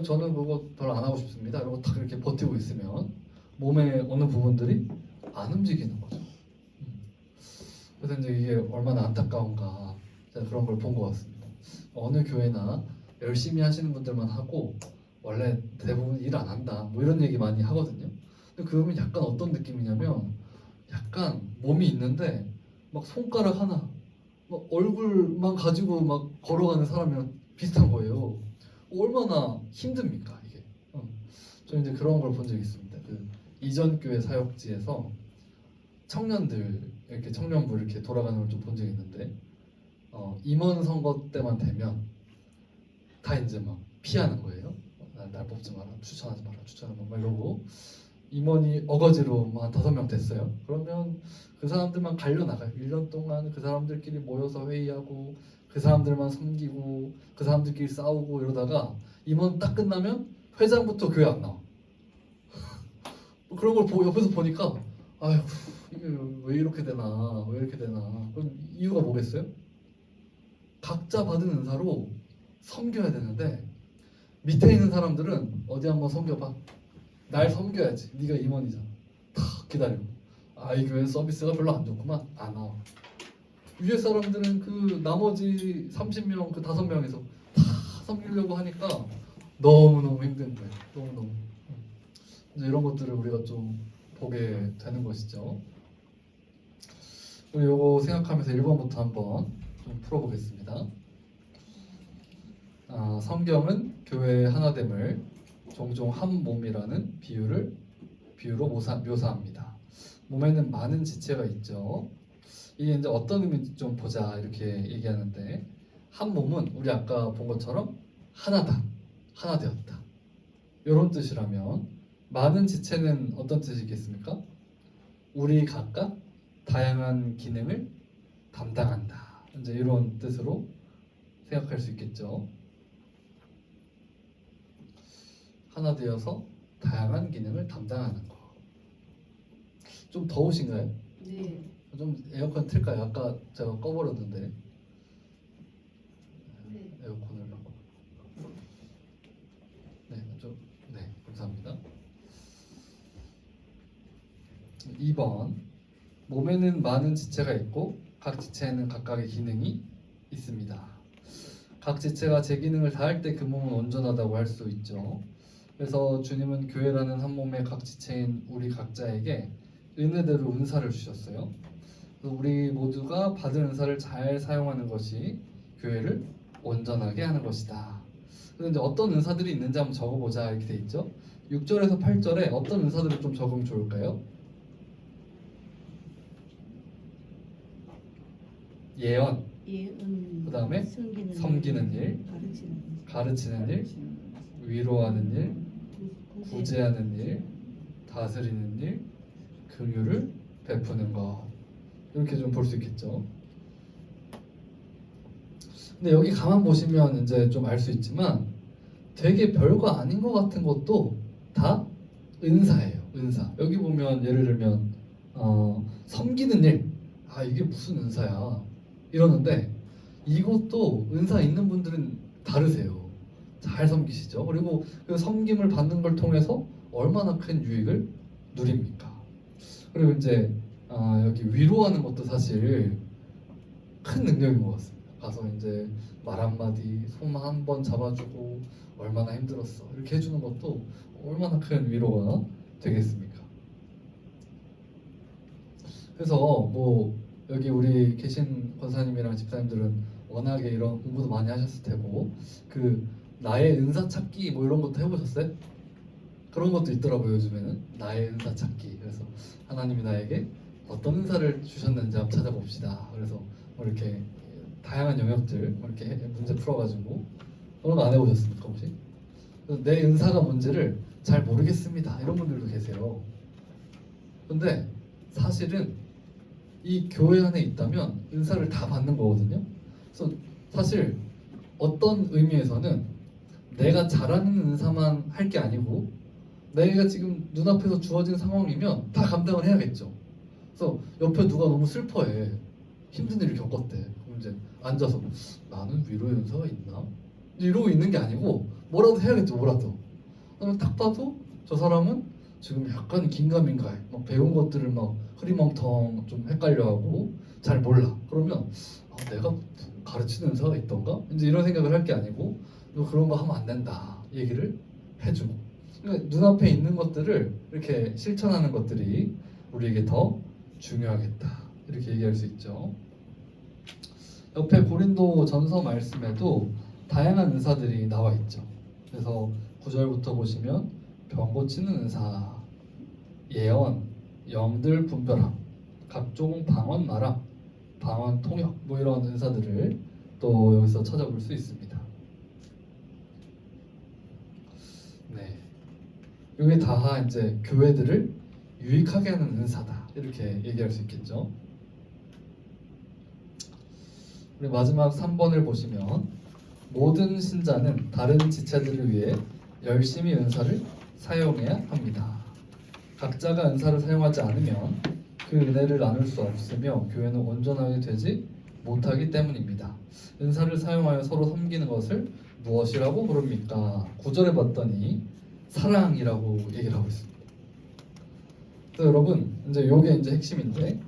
저는 그거 별로 안 하고 싶습니다. 이러고 딱 이렇게 버티고 있으면 몸의 어느 부분들이 안 움직이는 거죠. 그래서 이제 이게 얼마나 안타까운가 제가 그런 걸 본 것 같습니다. 어느 교회나 열심히 하시는 분들만 하고 원래 대부분 일 안 한다 뭐 이런 얘기 많이 하거든요. 근데 그러면 약간 어떤 느낌이냐면 약간 몸이 있는데 막 손가락 하나 막 얼굴만 가지고 막 걸어가는 사람이랑 비슷한 거예요. 얼마나 힘듭니까 이게. 저는 이제 그런 걸 본 적이 있습니다. 그 이전 교회 사역지에서 청년들 이렇게 청년부 이렇게 돌아가는 걸 좀 본 적이 있는데 임원 선거 때만 되면 다 이제 막 피하는 거예요. 날 뽑지 마라, 추천하지 마라, 추천하지 마라 이러고 임원이 어거지로 한 5명 됐어요. 그러면 그 사람들만 갈려나가요. 1년 동안 그 사람들끼리 모여서 회의하고 그 사람들만 섬기고 그 사람들끼리 싸우고 이러다가 임원 딱 끝나면 회장부터 교회 안 나와. 그런 걸 옆에서 보니까 아휴 이게 왜 이렇게 되나 왜 이렇게 되나. 그럼 이유가 뭐겠어요? 각자 받은 은사로 섬겨야 되는데 밑에 있는 사람들은 어디 한번 섬겨봐. 날 섬겨야지. 네가 임원이잖아. 탁 기다리고. 이 교회 서비스가 별로 안 좋구만. 안 나와. 위에 사람들은 그 나머지 30명 그 5명에서 다 섬기려고 하니까 너무너무 힘든 거예요. 너무너무. 이제 이런 것들을 우리가 좀 보게 되는 것이죠. 우리 요거 생각하면서 1번부터 한번 좀 풀어보겠습니다. 성경은 교회의 하나됨을 종종 한 몸이라는 비유로 묘사합니다. 몸에는 많은 지체가 있죠. 이게 이제 어떤 의미인지 좀 보자 이렇게 얘기하는데 한 몸은 우리 아까 본 것처럼 하나다, 하나 되었다 이런 뜻이라면 많은 지체는 어떤 뜻이겠습니까? 우리 각각 다양한 기능을 담당한다. 이제 이런 뜻으로 생각할 수 있겠죠. 하나 되어서 다양한 기능을 담당하는 거. 좀 더우신가요? 네. 좀 에어컨 틀까요? 아까 제가 꺼버렸는데 네. 에어컨을 네, 감사합니다. 2번 몸에는 많은 지체가 있고 각 지체에는 각각의 기능이 있습니다. 각 지체가 제 기능을 다할 때 그 몸은 온전하다고 할 수 있죠. 그래서 주님은 교회라는 한 몸의 각 지체인 우리 각자에게 은혜대로 은사를 주셨어요. 우리 모두가 받은 은사를 잘 사용하는 것이 교회를 온전하게 하는 것이다. 그런데 어떤 은사들이 있는지 한번 적어보자 이렇게 돼 있죠. 6절에서 8절에 어떤 은사들을 좀 적으면 좋을까요? 예언, 그 다음에 섬기는 일, 가르치는 일, 위로하는 일, 구제하는 일, 다스리는 일, 긍휼을 베푸는 것 이렇게 좀 볼 수 있겠죠. 근데 여기 가만 보시면 이제 좀 알 수 있지만 되게 별거 아닌 것 같은 것도 다 은사예요. 은사. 여기 보면 예를 들면 섬기는 일, 이게 무슨 은사야 이러는데 이것도 은사 있는 분들은 다르세요. 잘 섬기시죠. 그리고 그 섬김을 받는 걸 통해서 얼마나 큰 유익을 누립니까? 그리고 이제 여기 위로하는 것도 사실 큰 능력인 것 같습니다. 가서 이제 말 한마디, 손 한 번 잡아주고 얼마나 힘들었어 이렇게 해주는 것도 얼마나 큰 위로가 되겠습니까? 그래서 뭐 여기 우리 계신 권사님이랑 집사님들은 워낙에 이런 공부도 많이 하셨을 테고 그 나의 은사 찾기 뭐 이런 것도 해보셨어요? 그런 것도 있더라고요. 요즘에는 나의 은사 찾기. 그래서 하나님이 나에게 어떤 은사를 주셨는지 한번 찾아봅시다. 그래서 뭐 이렇게 다양한 영역들 뭐 이렇게 문제 풀어가지고 그런 거 안 해보셨습니까 혹시? 내 은사가 뭔지를 잘 모르겠습니다 이런 분들도 계세요. 근데 사실은 이 교회 안에 있다면 은사를 다 받는 거거든요. 그래서 사실 어떤 의미에서는 내가 잘하는 은사만 할 게 아니고 내가 지금 눈앞에서 주어진 상황이면 다 감당을 해야겠죠. 그래서 옆에 누가 너무 슬퍼해. 힘든 일을 겪었대. 그럼 이제 앉아서 나는 위로의 은사가 있나? 이러고 있는 게 아니고 뭐라도 해야겠죠. 뭐라도. 그러면 딱 봐도 저 사람은 지금 약간 긴가민가해. 막 배운 것들을 막 흐리멍텅 좀 헷갈려하고 잘 몰라. 그러면 내가 가르치는 은사가 있던가? 이제 이런 생각을 할 게 아니고 너 그런 거 하면 안 된다. 얘기를 해주고. 그러니까 눈앞에 있는 것들을 이렇게 실천하는 것들이 우리에게 더 중요하겠다. 이렇게 얘기할 수 있죠. 옆에 고린도 전서 말씀에도 다양한 은사들이 나와 있죠. 그래서 9절부터 보시면 병 고치는 은사, 예언, 영들 분별함, 각종 방언 말함, 방언 통역 뭐 이런 은사들을 또 여기서 찾아볼 수 있습니다. 네, 이게 다 이제 교회들을 유익하게 하는 은사다 이렇게 얘기할 수 있겠죠. 우리 마지막 3번을 보시면 모든 신자는 다른 지체들을 위해 열심히 은사를 사용해야 합니다. 각자가 은사를 사용하지 않으면 그 은혜를 나눌 수 없으며 교회는 온전하게 되지 못하기 때문입니다. 은사를 사용하여 서로 섬기는 것을 무엇이라고 부릅니까? 9절에 봤더니 사랑이라고 얘기를 하고 있습니다. 그래서 여러분 이제 이게 이제 핵심인데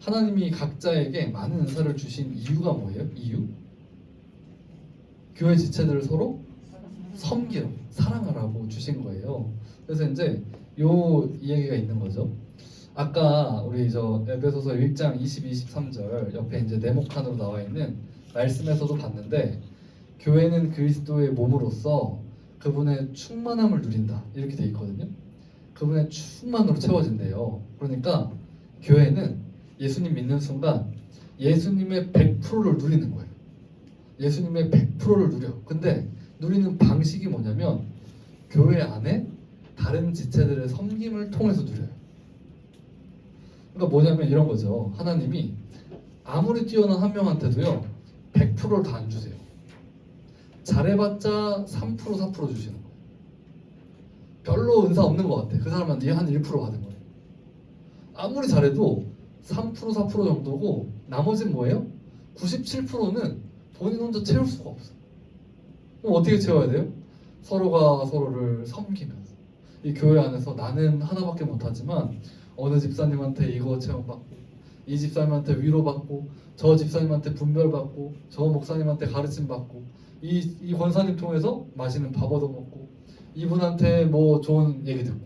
하나님이 각자에게 많은 은사를 주신 이유가 뭐예요? 이유? 교회 지체들을 서로 섬기라고 사랑하라고 주신 거예요. 그래서 이제 이 얘기가 있는 거죠. 아까 우리 저 에베소서 1장 22, 23절 옆에 이제 네모칸으로 나와 있는 말씀에서도 봤는데 교회는 그리스도의 몸으로서 그분의 충만함을 누린다 이렇게 돼 있거든요. 그분의 충만으로 채워진대요. 그러니까 교회는 예수님 믿는 순간 예수님의 100%를 누리는 거예요. 예수님의 100%를 누려. 근데 누리는 방식이 뭐냐면 교회 안에 다른 지체들의 섬김을 통해서 누려요. 그러니까 뭐냐면 이런 거죠. 하나님이 아무리 뛰어난 한 명한테도요 100%를 다 안 주세요. 잘해봤자 3%, 4% 주시는 거예요. 별로 은사 없는 것 같아. 그 사람한테 한 1% 받은 거예요. 아무리 잘해도 3%, 4% 정도고 나머지는 뭐예요? 97%는 본인 혼자 채울 수가 없어. 그럼 어떻게 채워야 돼요? 서로가 서로를 섬기면서. 이 교회 안에서 나는 하나밖에 못하지만 어느 집사님한테 이거 체험받고 이 집사님한테 위로받고 저 집사님한테 분별받고 저 목사님한테 가르침받고 이 권사님 통해서 맛있는 밥 얻어먹고 이분한테 뭐 좋은 얘기 듣고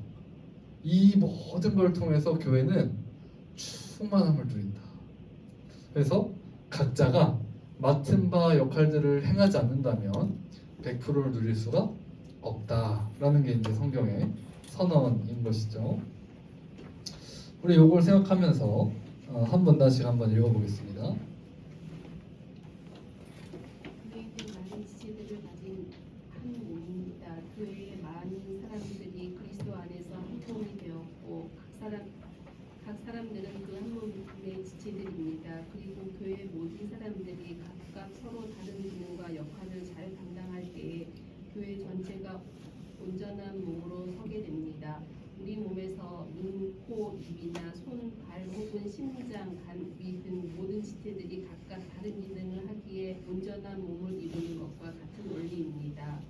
이 모든 걸 통해서 교회는 충만함을 누린다. 그래서 각자가 맡은 바 역할들을 행하지 않는다면 100%를 누릴 수가 없다라는 게 이제 성경의 선언인 것이죠. 우리 이걸 생각하면서 한 번다시 한번 읽어보겠습니다. 교회는 많은 지체들을 가진 한 몸입니다. 교회의 많은 사람들이 그리스도 안에서 한 몸이 되었고 각 사람들은 그 한 몸의 지체들입니다. 그리고 교회 모든 사람들이 각각 서로 다른 기능과 역할을 잘 감당할 때에 교회 전체가 온전한 몸으로 서게 됩니다. 우리 몸에서 눈, 코, 입이나 손, 발 혹은 심장, 간, 위 등 모든 지체들이 각각 다른 기능을 하기에 온전한 몸을 이루는 것과 같은 원리입니다.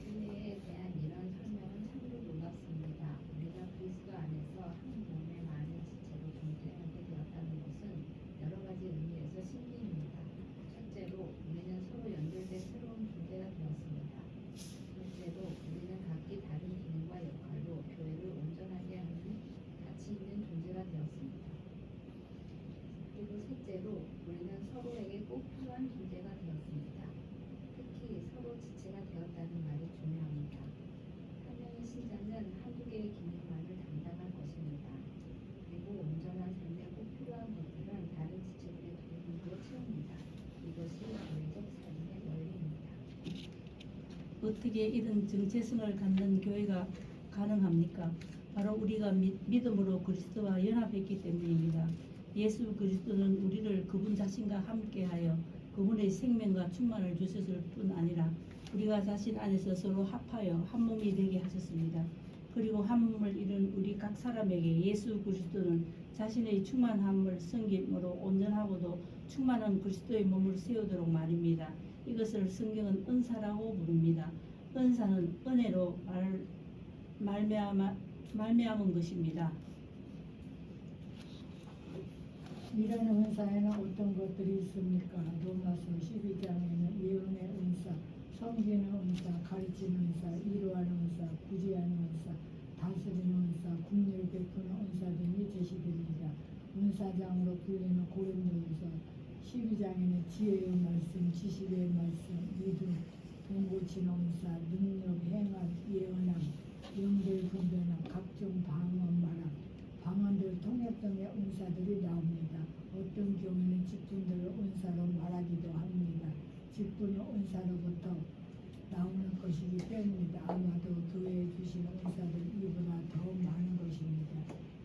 교회에 대한 이런 설명은 참으로 놀랍습니다. 우리가 그리스도 안에서 한 몸의 많은 지체로 존재하게 되었다는 것은 여러 가지 의미에서 신비입니다. 첫째로 우리는 서로 연결된 새로운 존재가 되었습니다. 둘째로 우리는 각기 다른 기능과 역할로 교회를 온전하게 하는 가치 있는 존재가 되었습니다. 그리고 셋째로 우리는 서로에게 꼭 필요한 존재가 되었습니다. 특히 서로 지체가 되었다는 말이 중요합니다. 한 명의 신자는 한두 개의 기능만을 담당할 것입니다. 그리고 온전한 삶에 꼭 필요한 것들은 다른 지체들의 도움으로 채웁니다. 이것이 교회적 삶의 원리입니다. 어떻게 이런 정체성을 갖는 교회가 가능합니까? 바로 우리가 믿음으로 그리스도와 연합했기 때문입니다. 예수 그리스도는 우리를 그분 자신과 함께하여 그분의 생명과 충만을 주셨을 뿐 아니라 우리가 자신 안에서 서로 합하여 한 몸이 되게 하셨습니다. 그리고 한 몸을 이룬 우리 각 사람에게 예수 그리스도는 자신의 충만함을 섬김으로 온전하고도 충만한 그리스도의 몸을 세우도록 말입니다. 이것을 성경은 은사라고 부릅니다. 은사는 은혜로 말미암은 것입니다. 이런 은사에는 어떤 것들이 있습니까? 로마서 12장에는 예언의 은사, 섬기는 은사, 가르치는 은사, 위로하는 은사, 구제하는 은사, 다스리는 은사, 긍휼 베푸는 은사 등이 제시됩니다. 은사장으로 불리는 고린도후서 12장에는 지혜의 말씀, 지식의 말씀, 믿음, 돈 고치는 은사, 능력, 행함, 예언함, 영들 분별함, 각종 방언 말함, 방언들 통역 등의 은사들이 나옵니다. 어떤 경우는 직분들을 은사로 말하기도 합니다. 직분은 은사로부터 나오는 것이기 때문입니다. 아마도 교회에 주시는 은사는 이보다 더 많은 것입니다.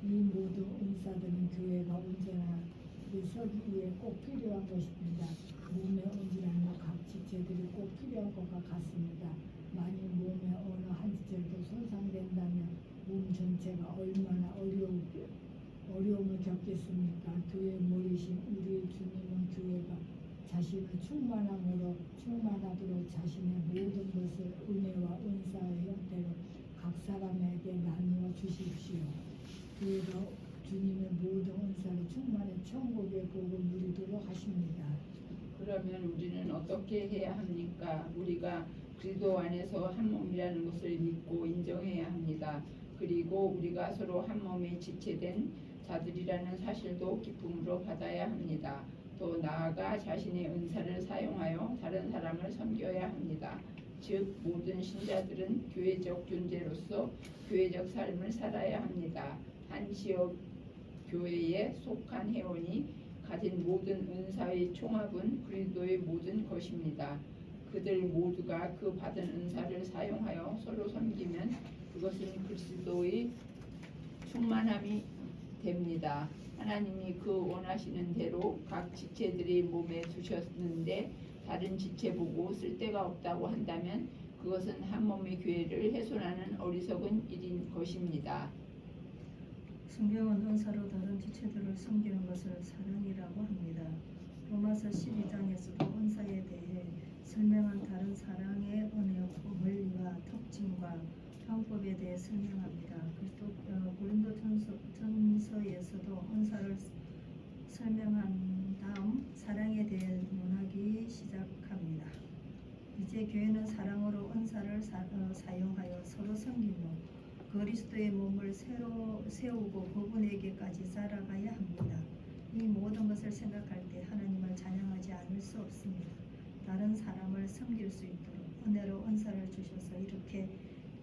이 모든 은사들은 교회가 온전하게 서기 위해 꼭 필요한 것입니다. 몸에 온전한 각 지체들이 꼭 필요한 것과 같습니다. 만일 몸의 어느 한 지체도 손상된다면 몸 전체가 얼마나 어려움을 겪겠습니까? 교회의 머리신 우리 주님은 교회가 자신의 충만하도록 자신의 모든 것을 은혜와 은사의 형태로 각 사람에게 나누어 주십시오. 교회가 주님의 모든 은사를 충만히 천국의 복을 누리도록 하십니다. 그러면 우리는 어떻게 해야 합니까? 우리가 그리스도 안에서 한 몸이라는 것을 믿고 인정해야 합니다. 그리고 우리가 서로 한 몸에 지체된 자들이라는 사실도 기쁨으로 받아야 합니다. 또 나아가 자신의 은사를 사용하여 다른 사람을 섬겨야 합니다. 즉 모든 신자들은 교회적 존재로서 교회적 삶을 살아야 합니다. 한 지역 교회에 속한 회원이 가진 모든 은사의 총합은 그리스도의 모든 것입니다. 그들 모두가 그 받은 은사를 사용하여 서로 섬기면 그것은 그리스도의 충만함이 됩니다. 하나님이 그 원하시는 대로 각 지체들이 몸에 두셨는데 다른 지체 보고 쓸데가 없다고 한다면 그것은 한 몸의 교회를 훼손하는 어리석은 일인 것입니다. 성경은 은사로 다른 지체들을 섬기는 것을 사랑이라고 합니다. 로마서 12장에서도 은사에 대해 설명한 다른 사랑의 은혜의 원리와 특징과 방법에 대해 설명합니다. 고린도전서에서도 은사를 설명한 다음 사랑에 대해 논하기 시작합니다. 이제 교회는 사랑으로 은사를 사용하여 서로 섬기며 그리스도의 몸을 새로 세우고 그분에게까지 자라가야 합니다. 이 모든 것을 생각할 때 하나님을 찬양하지 않을 수 없습니다. 다른 사람을 섬길 수 있도록 은혜로 은사를 주셔서 이렇게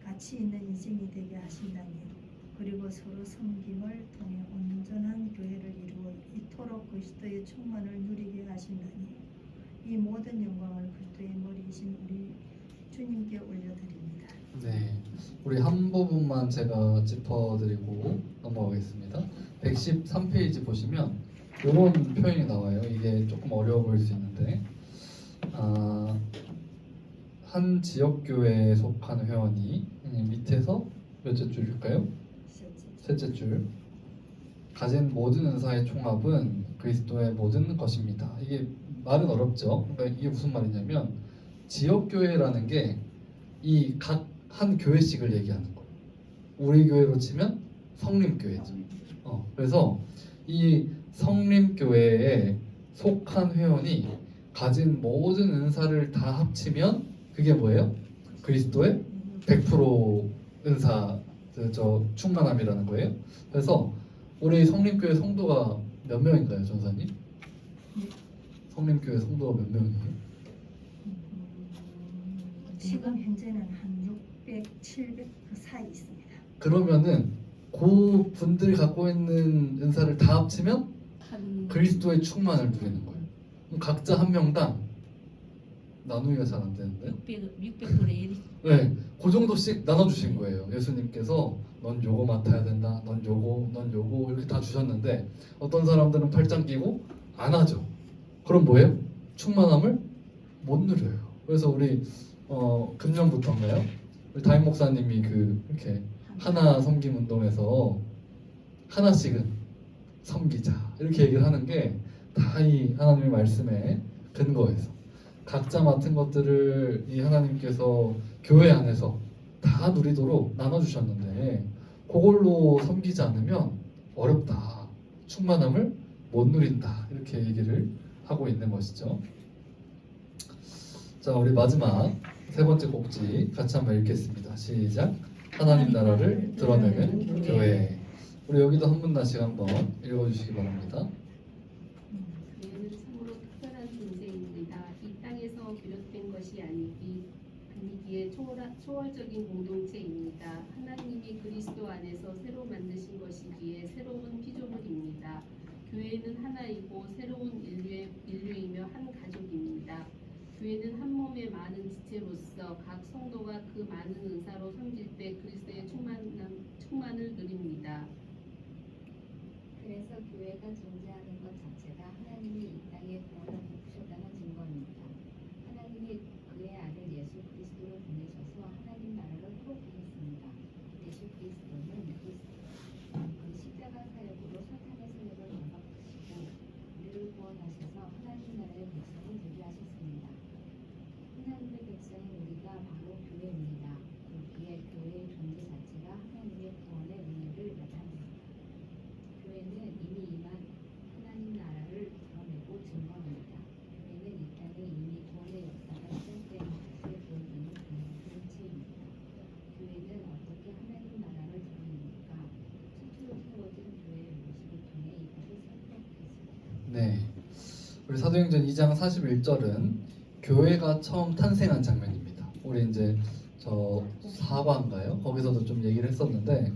가치 있는 인생이 되게 하신다니요. 그리고 서로 섬김을 통해 온전한 교회를 이루어 이토록 그리스도의 충만을 누리게 하신다니요. 이 모든 영광을 그리스도의 머리이신 우리 주님께 올려드립니다. 네, 우리 한 부분만 제가 짚어드리고 넘어가겠습니다. 113페이지 보시면 이런 표현이 나와요. 이게 조금 어려워 보일 수 있는데 한 지역교회에 속한 회원이 밑에서 몇째 줄일까요? 셋째 줄. 가진 모든 은사의 총합은 그리스도의 모든 것입니다. 이게 말은 어렵죠. 그러니까 이게 무슨 말이냐면 지역교회라는 게 이 각 한 교회씩을 얘기하는 거예요. 우리 교회로 치면 성림교회죠. 그래서 이 성림교회에 속한 회원이 가진 모든 은사를 다 합치면 그게 뭐예요? 그리스도의 100% 은사 충만함이라는 거예요. 그래서 우리 성림교회 성도가 몇 명인가요, 전사님? 성림교회 성도가 몇 명이에요? 지금 현재는 한 600, 700 그 사이 있습니다. 그러면은 그 분들이 갖고 있는 은사를 다 합치면 그리스도의 충만을 누리는 거예요. 그럼 각자 한 명당 나누기가 잘 안 되는데 600분의 1이 네, 그 정도씩 나눠주신 거예요. 예수님께서 넌 요거 맡아야 된다, 넌 요거, 넌 요거 이렇게 다 주셨는데 어떤 사람들은 팔짱 끼고 안 하죠. 그럼 뭐예요? 충만함을 못 누려요. 그래서 우리 금년부터인가요? 우리 담임 목사님이 이렇게 하나 섬김 운동에서 하나씩은 섬기자 이렇게 얘기를 하는 게 다 이 하나님의 말씀에 근거해서 각자 맡은 것들을 이 하나님께서 교회 안에서 다 누리도록 나눠주셨는데 그걸로 섬기지 않으면 어렵다. 충만함을 못 누린다. 이렇게 얘기를 하고 있는 것이죠. 자, 우리 마지막 세 번째 꼭지 같이 한번 읽겠습니다. 시작. 하나님 나라를 드러내는 교회. 우리 여기도 한 분씩 한번 읽어주시기 바랍니다. 교회는 참으로 특별한 존재입니다. 이 땅에서 비롯된 것이 아니기에 초월적인 공동체입니다. 하나님이 그리스도 안에서 새로 만드신 것이기에 새로운 피조물입니다. 교회는 하나이고 새로운 인류이며 한 가족입니다. 교회는 한 몸의 많은 지체로서 각 성도가 그 많은 은사로 섬길 때 그리스도의 충만을 누립니다. 그래서 교회가 존재하는 것 자체가 하나님이 이 땅에 구원을 베푸셨다는 증거입니다. 하나님이 그의 아들 예수 그리스도를 보내셔서 하나님 나라를 회복하셨습니다. 예수 그리스도는 그 십자가 사역으로 사탄의 세력을 반박하시고 우리를 구원하셔서 하나님 나라의 백성이 되게 하셨습니다. 하나님의 백성인 우리가 바로 교회입니다. 그렇기에 교회의 존재 자체가 하나님의 구원의 은혜를 나타냅니다. 교회는 이미 임한 하나님 나라를 드러내고 증거합니다. 교회는 이 땅에 이미 구원의 역사가 시작된 것을 보여주는 공동체입니다. 교회는 어떻게 하나님 나라를 드러냅니까? 최초로 세워진 교회의 모습을 통해 이것을 살펴보겠습니다. 네, 우리 사도행전 2장 41절은 교회가 처음 탄생한 장면입니다. 우리 이제 저 4과인가요? 거기서도 좀 얘기를 했었는데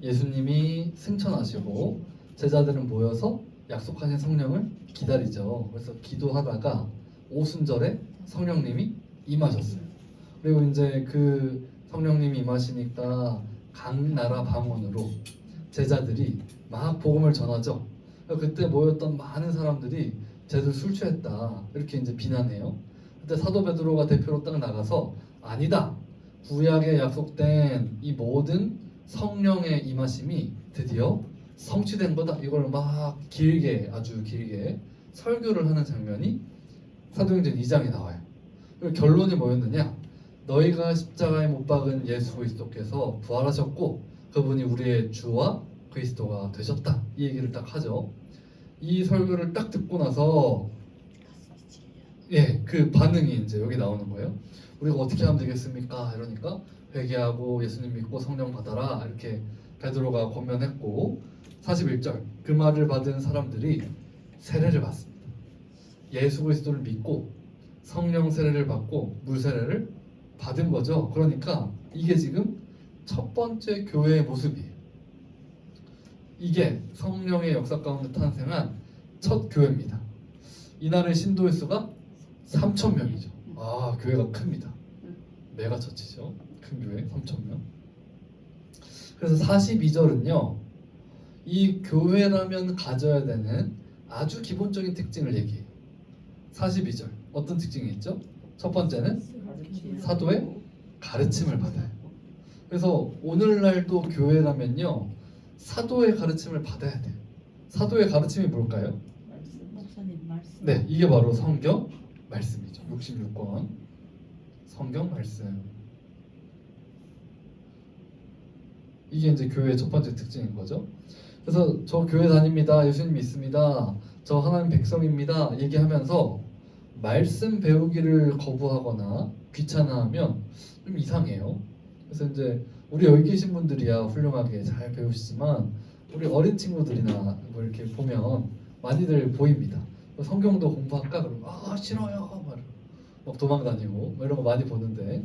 예수님이 승천하시고 제자들은 모여서 약속하신 성령을 기다리죠. 그래서 기도하다가 오순절에 성령님이 임하셨어요. 그리고 이제 그 성령님이 임하시니까 각 나라 방언으로 제자들이 막 복음을 전하죠. 그때 모였던 많은 사람들이 쟤들 술 취했다 이렇게 이제 비난해요. 그때 사도 베드로가 대표로 딱 나가서 아니다. 구약에 약속된 이 모든 성령의 임하심이 드디어 성취된 거다. 이걸 막 길게 아주 길게 설교를 하는 장면이 사도행전 2장에 나와요. 그리고 결론이 뭐였느냐? 너희가 십자가에 못 박은 예수 그리스도께서 부활하셨고 그분이 우리의 주와 그리스도가 되셨다. 이 얘기를 딱 하죠. 이 설교를 딱 듣고 나서 그 반응이 이제 여기 나오는 거예요. 우리가 어떻게 하면 되겠습니까? 이러니까 회개하고 예수님 믿고 성령 받아라 이렇게 베드로가 권면했고 41절 그 말을 받은 사람들이 세례를 받습니다. 예수 그리스도를 믿고 성령 세례를 받고 물 세례를 받은 거죠. 그러니까 이게 지금 첫 번째 교회의 모습이에요. 이게 성령의 역사 가운데 탄생한 첫 교회입니다. 이날의 신도의 수가 3,000명이죠. 아, 교회가 큽니다. 메가처치죠. 큰 교회 3,000명. 그래서 42절은요. 이 교회라면 가져야 되는 아주 기본적인 특징을 얘기해요. 42절 어떤 특징이 있죠? 첫 번째는 사도의 가르침을 받아요. 그래서 오늘날도 교회라면요. 사도의 가르침을 받아야 돼요. 사도의 가르침이 뭘까요? 목사님 말씀. 네, 이게 바로 성경 말씀이죠. 66권 성경 말씀. 이게 이제 교회의 첫 번째 특징인 거죠. 그래서 저 교회 다닙니다. 예수님 믿습니다. 저 하나님 백성입니다. 얘기하면서 말씀 배우기를 거부하거나 귀찮아하면 좀 이상해요. 그래서 이제 우리 여기 계신 분들이야 훌륭하게 잘 배우시지만 우리 어린 친구들이나 뭐 이렇게 보면 많이들 보입니다. 성경도 공부할까? 그러면 아 싫어요. 막 도망다니고 이런 거 많이 보는데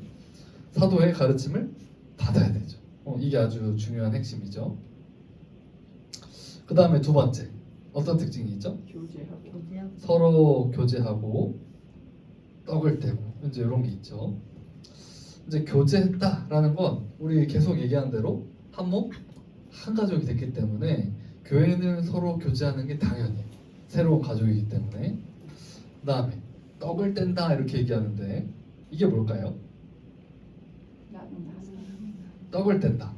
사도의 가르침을 받아야 되죠. 이게 아주 중요한 핵심이죠. 그 다음에 두 번째 어떤 특징이 있죠? 교제하고 서로 교제하고 떡을 떼고 이제 이런 게 있죠. 이제 교제했다라는 건 우리 계속 얘기한 대로 한 몸, 한 가족이 됐기 때문에 교회는 서로 교제하는 게 당연해요. 새로운 가족이기 때문에. 그 다음에 떡을 뗀다 이렇게 얘기하는데 이게 뭘까요? 떡을 뗀다.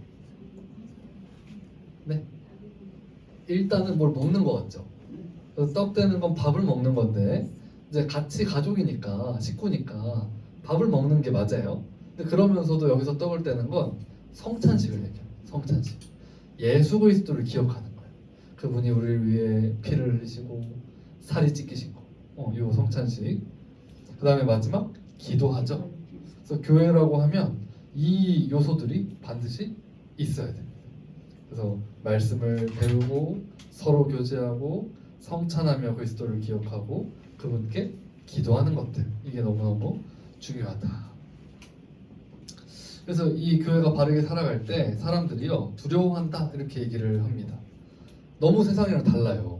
네. 일단은 뭘 먹는 거 같죠. 그래서 떡 떼는 건 밥을 먹는 건데 이제 같이 가족이니까 식구니까 밥을 먹는 게 맞아요. 근데 그러면서도 여기서 떡을 떼는 건 성찬식을 얘기해요. 성찬식. 예수 그리스도를 기억하는 거예요. 그분이 우리를 위해 피를 흘리시고 살이 찢기신 거. 이 성찬식. 그 다음에 마지막 기도하죠. 그래서 교회라고 하면 이 요소들이 반드시 있어야 돼요. 그래서 말씀을 배우고 서로 교제하고 성찬하며 그리스도를 기억하고 그분께 기도하는 것들 이게 너무너무 중요하다. 그래서 이 교회가 바르게 살아갈 때 사람들이요 두려워한다 이렇게 얘기를 합니다. 너무 세상이랑 달라요.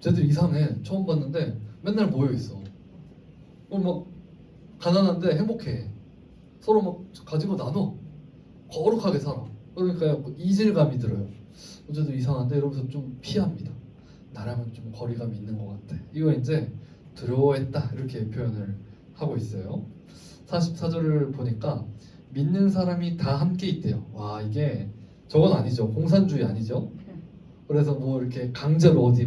쟤들 이상해. 처음 봤는데 맨날 모여 있어. 막 가난한데 행복해. 서로 막 가지고 나눠. 거룩하게 살아. 그러니까 이질감이 들어요. 어제도 이상한데 이러면서 좀 피합니다. 나랑은 좀 거리감이 있는 것 같아. 이거 이제 두려워했다 이렇게 표현을 하고 있어요. 44절을 보니까 믿는 사람이 다 함께 있대요. 와, 이게 저건 아니죠. 공산주의 아니죠. 그래서 뭐 이렇게 강제로 어디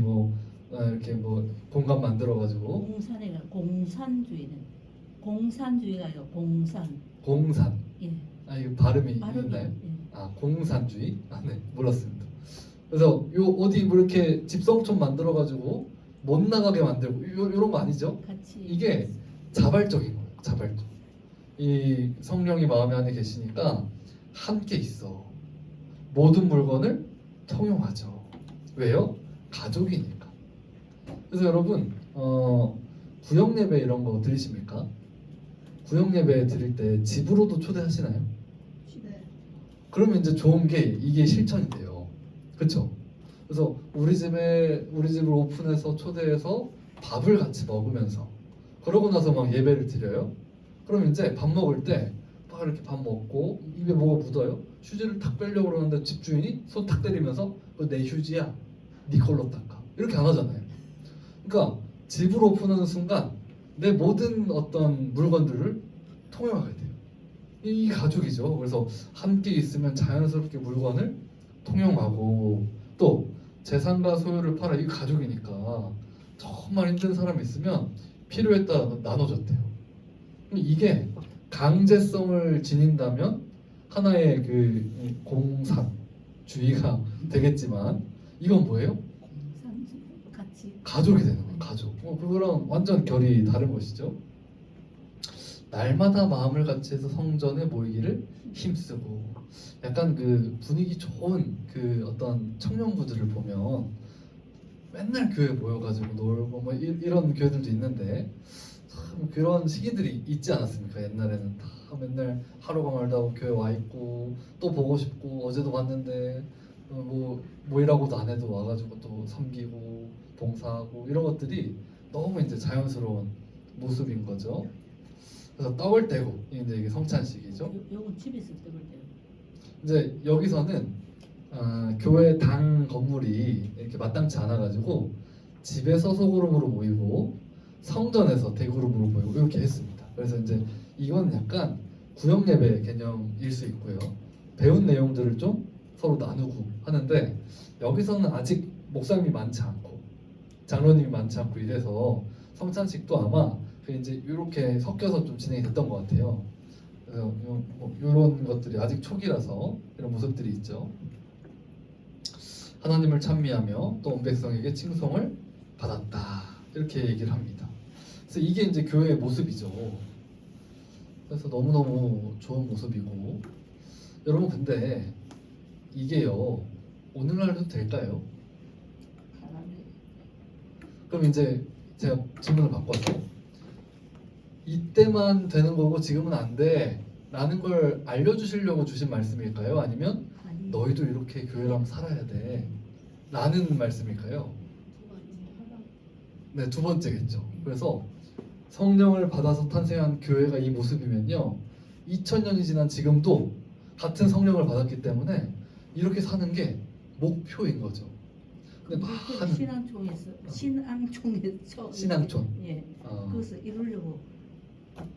이렇게 공간 만들어가지고 공산회가 공산주의는 공산주의가 아니고 공산. 공산. 예. 아, 이거 발음이 발음이, 있나요? 예. 아, 공산주의? 아, 네, 몰랐습니다. 그래서 요 어디 뭐 이렇게 집성촌 만들어가지고 못 나가게 만들고 이런 거 아니죠? 같이 이게 자발적인 거예요. 자발적. 이 성령이 마음에 안에 계시니까 함께 있어. 모든 물건을 통용하죠. 왜요? 가족이니까. 그래서 여러분 구역 예배 이런 거 드리십니까? 구역 예배 드릴 때 집으로도 초대하시나요? 네. 그러면 이제 좋은 게 이게 실천이 돼요. 그렇죠? 그래서 우리 집을 오픈해서 초대해서 밥을 같이 먹으면서 그러고 나서 막 예배를 드려요. 그럼 이제 밥 먹을 때 막 이렇게 밥 먹고 입에 뭐가 묻어요. 휴지를 탁 빼려고 그러는데 집주인이 손 탁 때리면서 그거 내 휴지야. 네 걸로 닦아. 이렇게 안 하잖아요. 그러니까 집을 오픈하는 순간 내 모든 어떤 물건들을 통용하게 돼요. 이 가족이죠. 그래서 함께 있으면 자연스럽게 물건을 통용하고 또 재산과 소유를 팔아. 이 가족이니까 정말 힘든 사람이 있으면 필요에 따라 나눠줬대요. 이게 강제성을 지닌다면 하나의 그 공산주의가 되겠지만 이건 뭐예요? 공산주의 같이 가족이 되는 거예요. 가족. 그거랑 완전 결이 다른 것이죠. 날마다 마음을 같이 해서 성전에 모이기를 힘쓰고 약간 그 분위기 좋은 그 어떤 청년부들을 보면 맨날 교회 모여가지고 놀고 뭐 이런 교회들도 있는데 참 그런 시기들이 있지 않았습니까? 옛날에는 다 맨날 하루가 멀다 하고 교회 와 있고 또 보고 싶고 어제도 봤는데 뭐 일하고도 안 해도 와가지고 또 섬기고 봉사하고 이런 것들이 너무 이제 자연스러운 모습인 거죠. 그래서 떡을 떼고 이제 이게 성찬식이죠. 요건 집에서 떡을 떼요. 이제 여기서는 교회 당 건물이 이렇게 마땅치 않아가지고 집에서 소그룹으로 모이고 성전에서 대그룹으로 모이고 이렇게 했습니다. 그래서 이제 이건 약간 구역 예배 개념일 수 있고요. 배운 내용들을 좀 서로 나누고 하는데 여기서는 아직 목사님이 많지 않고 장로님이 많지 않고 이래서 성찬식도 아마 이제 이렇게 섞여서 좀 진행이 됐던 것 같아요. 그래서 이런 것들이 아직 초기라서 이런 모습들이 있죠. 하나님을 찬미하며 또 온 백성에게 칭송을 받았다 이렇게 얘기를 합니다. 그래서 이게 이제 교회의 모습이죠. 그래서 너무너무 좋은 모습이고 여러분 근데 이게요 오늘날도 될까요? 그럼 이제 제가 질문을 바꿔서 이때만 되는 거고 지금은 안 돼 라는 걸 알려주시려고 주신 말씀일까요? 아니면 아니 너희도 이렇게 교회를 한번 살아야 돼 라는 말씀일까요? 네, 두 번째겠죠. 그래서 성령을 받아서 탄생한 교회가 이 모습이면요 2000년이 지난 지금도 같은 성령을 받았기 때문에 이렇게 사는 게 목표인 거죠. 근데 많은 신앙촌에서 신앙촌. 예 그것을 이루려고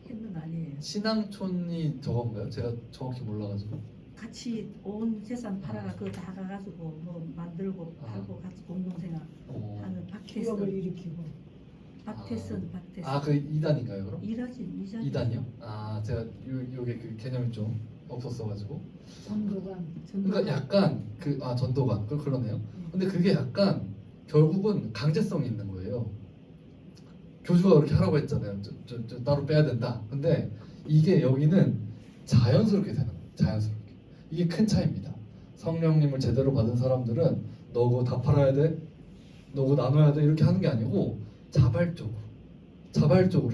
했는 거 아니에요. 신앙촌이 저건가요? 제가 정확히 몰라가지고. 같이 온 재산 팔아가 그거 다 가가지고 뭐 만들고 아. 하고 같이 공동생활 하는 기업을 박태선 일으키고 박태선 그 2단인가요 그럼? 일하지 2단이요? 아 제가 요게 그 개념이 좀 없었어가지고. 전도관 그러니까 약간 전도관 그러네요. 근데 그게 약간 결국은 강제성이 있는 거예요. 교주가 그렇게 하라고 했잖아요. 저 따로 빼야 된다. 근데 이게 여기는 자연스럽게 되는 거예요. 자연스럽게. 이게 큰 차이입니다. 성령님을 제대로 받은 사람들은 너 그거 다 팔아야 돼? 너 그거 나눠야 돼? 이렇게 하는 게 아니고 자발적으로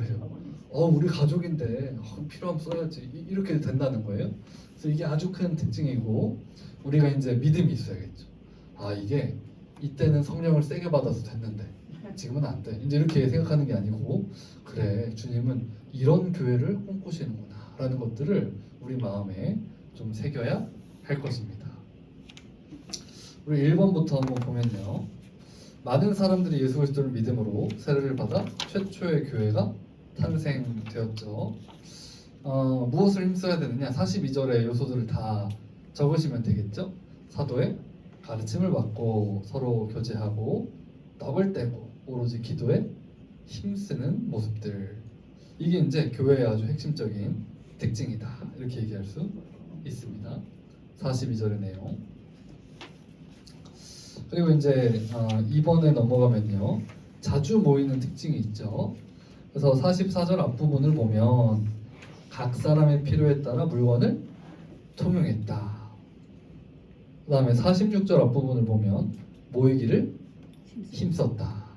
해요. 우리 가족인데 필요하면 써야지 이렇게 된다는 거예요. 그래서 이게 아주 큰 특징이고 우리가 이제 믿음이 있어야겠죠. 이게 이때는 성령을 세게 받아서 됐는데 지금은 안 돼. 이제 이렇게 생각하는 게 아니고 그래 주님은 이런 교회를 꿈꾸시는구나 라는 것들을 우리 마음에 좀 새겨야 할 것입니다. 우리 1번부터 한번 보면요. 많은 사람들이 예수 그리스도를 믿음으로 세례를 받아 최초의 교회가 탄생되었죠. 무엇을 힘써야 되느냐? 42절의 요소들을 다 적으시면 되겠죠. 사도의 가르침을 받고 서로 교제하고 떡을 떼고 오로지 기도에 힘쓰는 모습들. 이게 이제 교회의 아주 핵심적인 특징이다. 이렇게 얘기할 수 있습니다. 42절의 내용. 그리고 이제 2번에 넘어가면요. 자주 모이는 특징이 있죠. 그래서 44절 앞부분을 보면 각 사람의 필요에 따라 물건을 통용했다. 그 다음에 46절 앞부분을 보면 모이기를 힘썼다.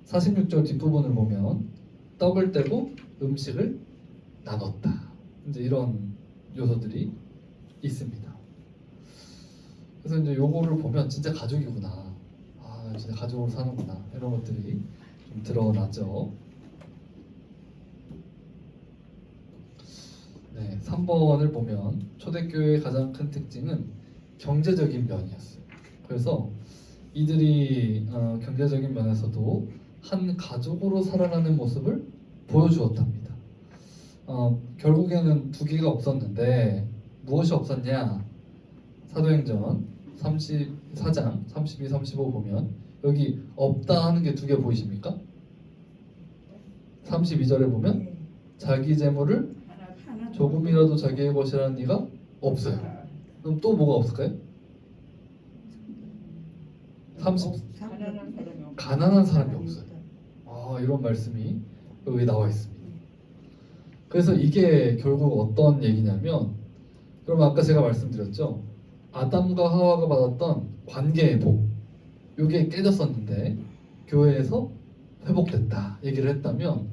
46절 뒷부분을 보면 떡을 떼고 음식을 나눴다. 이제 이런 요소들이 있습니다. 그래서 이제 요거를 보면 진짜 가족이구나. 아, 진짜 가족으로 사는구나. 이런 것들이 좀 드러나죠. 네, 3번을 보면 초대교회의 가장 큰 특징은 경제적인 면이었어요. 그래서 이들이 경제적인 면에서도 한 가족으로 살아가는 모습을 보여주었답니다. 결국에는 두 개가 없었는데 무엇이 없었냐? 사도행전 34장 32, 35 보면 여기 없다 하는 게 두 개 보이십니까? 32절에 보면 네. 자기 재물을 하나 조금이라도 자기의 것이라는 이가 없어요. 그럼 또 뭐가 없을까요? 30 가난한 사람이 없고 가난한 사람이 없어요. 아, 이런 말씀이 여기 나와 있습니다. 그래서 이게 결국 어떤 얘기냐면, 그러면 아까 제가 말씀드렸죠. 아담과 하와가 받았던 관계의 복, 이게 깨졌었는데 교회에서 회복됐다 얘기를 했다면,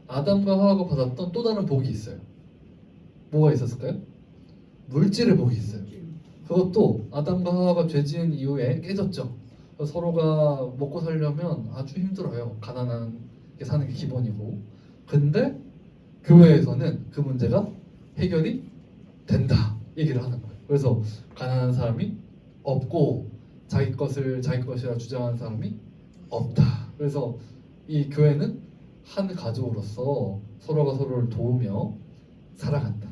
아담과 하와가 받았던 또 다른 복이 있어요. 뭐가 있었을까요? 물질의 복이 있어요. 그것도 아담과 하와가 죄 지은 이후에 깨졌죠. 서로가 먹고 살려면 아주 힘들어요. 가난하게 사는 게 기본이고. 근데 교회에서는 그 문제가 해결이 된다 얘기를 하는 거예요. 그래서 가난한 사람이 없고 자기 것을 자기 것이라 주장하는 사람이 없다. 그래서 이 교회는 한 가족으로서 서로가 서로를 도우며 살아간다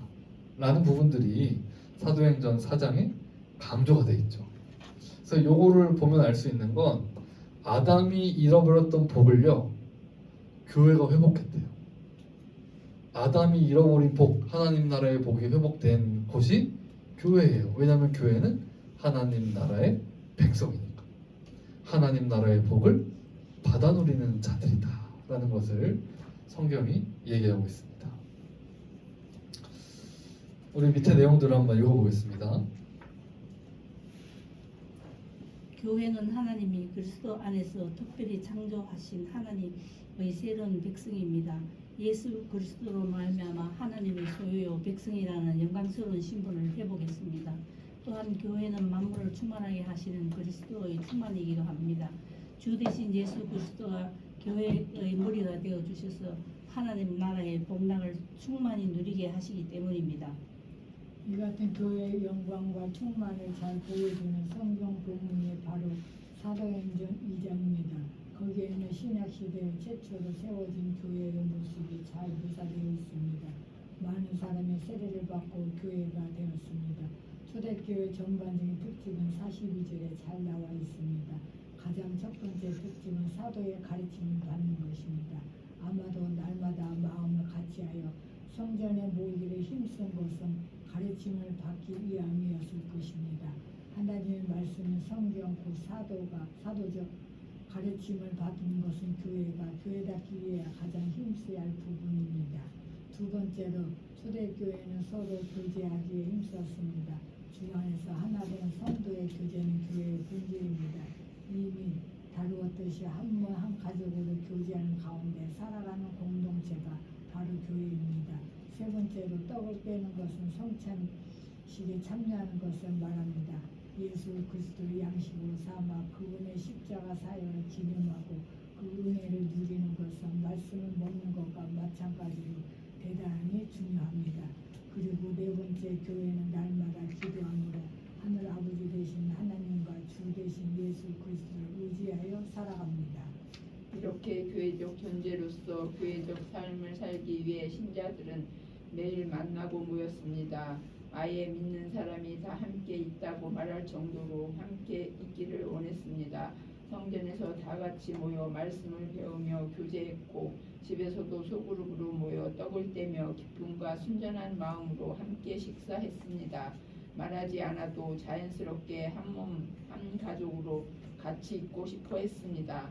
라는 부분들이 사도행전 4장에 강조가 되어 있죠. 그래서 요거를 보면 알 수 있는 건 아담이 잃어버렸던 복을요 교회가 회복했대요. 아담이 잃어버린 복, 하나님 나라의 복이 회복된 곳이 교회예요. 왜냐하면 교회는 하나님 나라의 백성이니까. 하나님 나라의 복을 받아 누리는 자들이다 라는 것을 성경이 얘기하고 있습니다. 우리 밑에 내용들을 한번 읽어보겠습니다. 교회는 하나님이 그리스도 안에서 특별히 창조하신 하나님의 새로운 백성입니다. 예수 그리스도로 말미암아 하나님의 소유요 백성이라는 영광스러운 신분을 회복했습니다. 또한 교회는 만물을 충만하게 하시는 그리스도의 충만이기도 합니다. 주 대신 예수 그리스도가 교회의 머리가 되어 주셔서 하나님 나라의 복락을 충만히 누리게 하시기 때문입니다. 이 같은 교회의 영광과 충만을 잘 보여주는 성경 본문이 바로 사도행전 2장입니다. 거기에는 신약시대 최초로 세워진 교회의 모습이 잘 묘사되어 있습니다. 많은 사람이 세례를 받고 교회가 되었습니다. 초대교회 전반적인 특징은 42절에 잘 나와 있습니다. 가장 첫 번째 특징은 사도의 가르침을 받는 것입니다. 아마도 날마다 마음을 같이하여 성전에 모이기를 힘쓴 것은 가르침을 받기 위함이었을 것입니다. 하나님의 말씀은 성경 곧 사도적 가르침을 받는 것은 교회가 교회답기 위해 가장 힘써야 할 부분입니다. 두 번째로 초대교회는 서로 교제하기에 힘썼습니다. 주 안에서 하나 된 성도의 교제는 교회의 본질입니다. 이미 다루었듯이 한 가족으로 교제하는 가운데 살아가는 공동체가 바로 교회입니다. 세 번째로 떡을 떼는 것은 성찬식에 참여하는 것을 말합니다. 예수 그리스도를 양식으로 삼아 그분의 십자가 사역을 기념하고 그 은혜를 누리는 것은 말씀을 먹는 것과 마찬가지로 대단히 중요합니다. 그리고 네 번째, 교회는 날마다 기도함으로 하늘 아버지 되신 하나님과 주 되신 예수 그리스도를 의지하여 살아갑니다. 이렇게 교회적 존재로서 교회적 삶을 살기 위해 신자들은 매일 만나고 모였습니다. 아예 믿는 사람이 다 함께 있다고 말할 정도로 함께 있기를 원했습니다. 성전에서 다 같이 모여 말씀을 배우며 교제했고 집에서도 소그룹으로 모여 떡을 떼며 기쁨과 순전한 마음으로 함께 식사했습니다. 말하지 않아도 자연스럽게 한 몸, 한 가족으로 같이 있고 싶어 했습니다.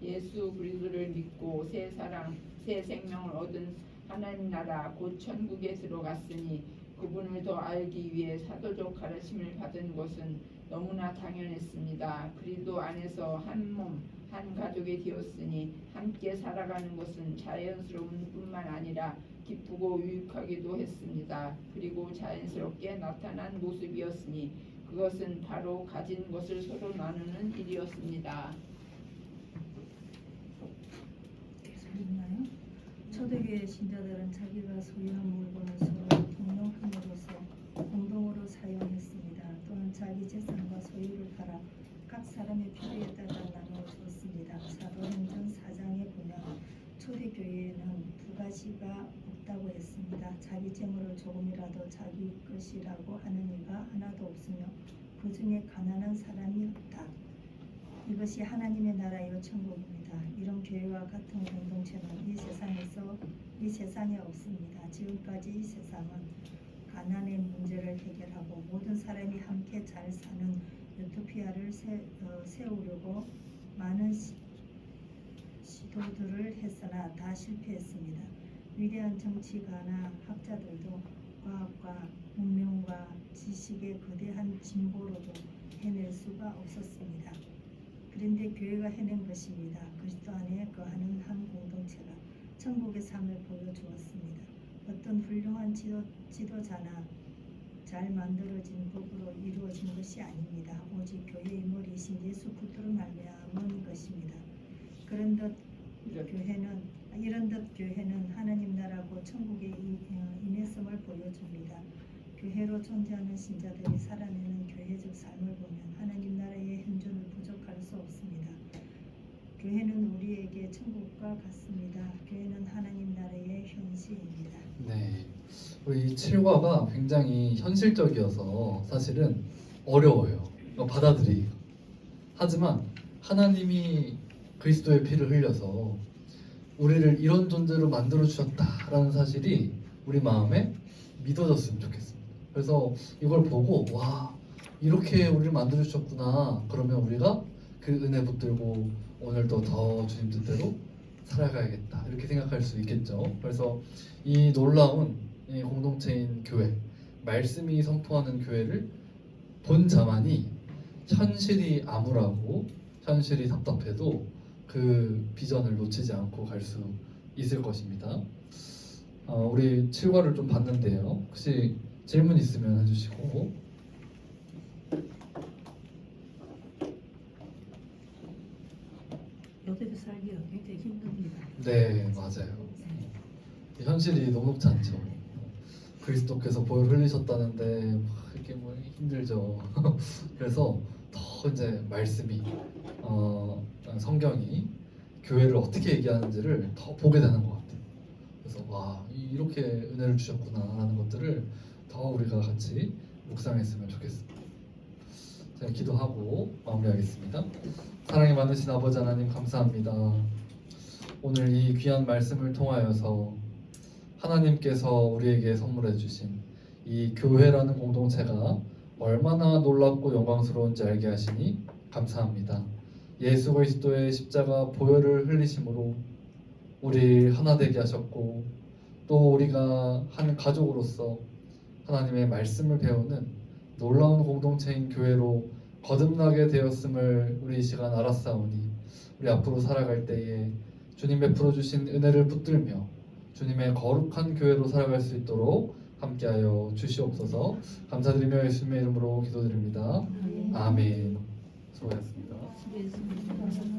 예수 그리스도를 믿고 새 사랑, 새 생명을 얻은 하나님 나라 곧 천국에 들어갔으니 그분을 더 알기 위해 사도적 가르침을 받은 것은 너무나 당연했습니다. 그리스도 안에서 한 몸, 한 가족이 되었으니 함께 살아가는 것은 자연스러운 뿐만 아니라 기쁘고 유익하기도 했습니다. 그리고 자연스럽게 나타난 모습이었으니 그것은 바로 가진 것을 서로 나누는 일이었습니다. 있나요? 초대교회 신자들은 자기가 소유한 물건을 서로 공용함으로써 공동으로 사용했습니다. 또한 자기 재산과 소유를 팔아 각 사람의 필요에 따라 나누어 주었습니다. 사도행전 4장에 보면 초대교회에는 두 가지가 없다고 했습니다. 자기 재물을 조금이라도 자기 것이라고 하는 이가 하나도 없으며 그 중에 가난한 사람이 없다. 이것이 하나님의 나라요 천국입니다. 이런 교회와 같은 공동체는 이 세상에 없습니다. 지금까지 이 세상은 가난의 문제를 해결하고 모든 사람이 함께 잘 사는 유토피아를 세우려고 많은 시도들을 했으나 다 실패했습니다. 위대한 정치가나 학자들도 과학과 문명과 지식의 거대한 진보로도 해낼 수가 없었습니다. 그런데 교회가 해낸 것입니다. 그리스도 안에 거하는 한 공동체가 천국의 삶을 보여주었습니다. 어떤 훌륭한 지도자나 잘 만들어진 법으로 이루어진 것이 아닙니다. 오직 교회의 머리이신 예수 그리스도로 말미암은 것입니다. 이런 듯 교회는 하나님 나라고 천국의 임했음을 보여줍니다. 교회로 존재하는 신자들이 살아내는 교회적 삶을 보면 하나님 나라의 현존을 부족할 수 없습니다. 교회는 우리에게 천국과 같습니다. 교회는 하나님 나라의 현실입니다. 네, 우리 7과가 굉장히 현실적이어서 사실은 어려워요. 받아들이기. 하지만 하나님이 그리스도의 피를 흘려서 우리를 이런 존재로 만들어 주셨다라는 사실이 우리 마음에 믿어졌으면 좋겠습니다. 그래서 이걸 보고 와, 이렇게 우리를 만들어 주셨구나. 그러면 우리가 그 은혜 붙들고 오늘도 더 주님 뜻대로 살아가야겠다. 이렇게 생각할 수 있겠죠. 그래서 이 놀라운 이 공동체인 교회, 말씀이 선포하는 교회를 본 자만이 현실이 암울하고 현실이 답답해도 그 비전을 놓치지 않고 갈 수 있을 것입니다. 우리 7과를 좀 봤는데요. 혹시 질문 있으면 해주시고. 요새도 살기가 굉장히 힘듭니다. 네, 맞아요. 현실이 녹록지 않죠. 그리스도께서 보혈 흘리셨다는데 이렇게 뭐 힘들죠. 그래서 더 이제 말씀이 성경이 교회를 어떻게 얘기하는지를 더 보게 되는 것 같아요. 그래서 와, 이렇게 은혜를 주셨구나라는 것들을 더 우리가 같이 묵상했으면 좋겠습니다. 제가 기도하고 마무리하겠습니다. 사랑이 많으신 아버지 하나님 감사합니다. 오늘 이 귀한 말씀을 통하여서 하나님께서 우리에게 선물해 주신 이 교회라는 공동체가 얼마나 놀랍고 영광스러운지 알게 하시니 감사합니다. 예수 그리스도의 십자가 보혈을 흘리심으로 우리 하나 되게 하셨고 또 우리가 한 가족으로서 하나님의 말씀을 배우는 놀라운 공동체인 교회로 거듭나게 되었음을 우리 이 시간 알았사오니 우리 앞으로 살아갈 때에 주님 베풀어 주신 은혜를 붙들며 주님의 거룩한 교회로 살아갈 수 있도록 함께하여 주시옵소서. 감사드리며 예수님의 이름으로 기도드립니다. 아멘. 수고하셨습니다. 수고했습니다.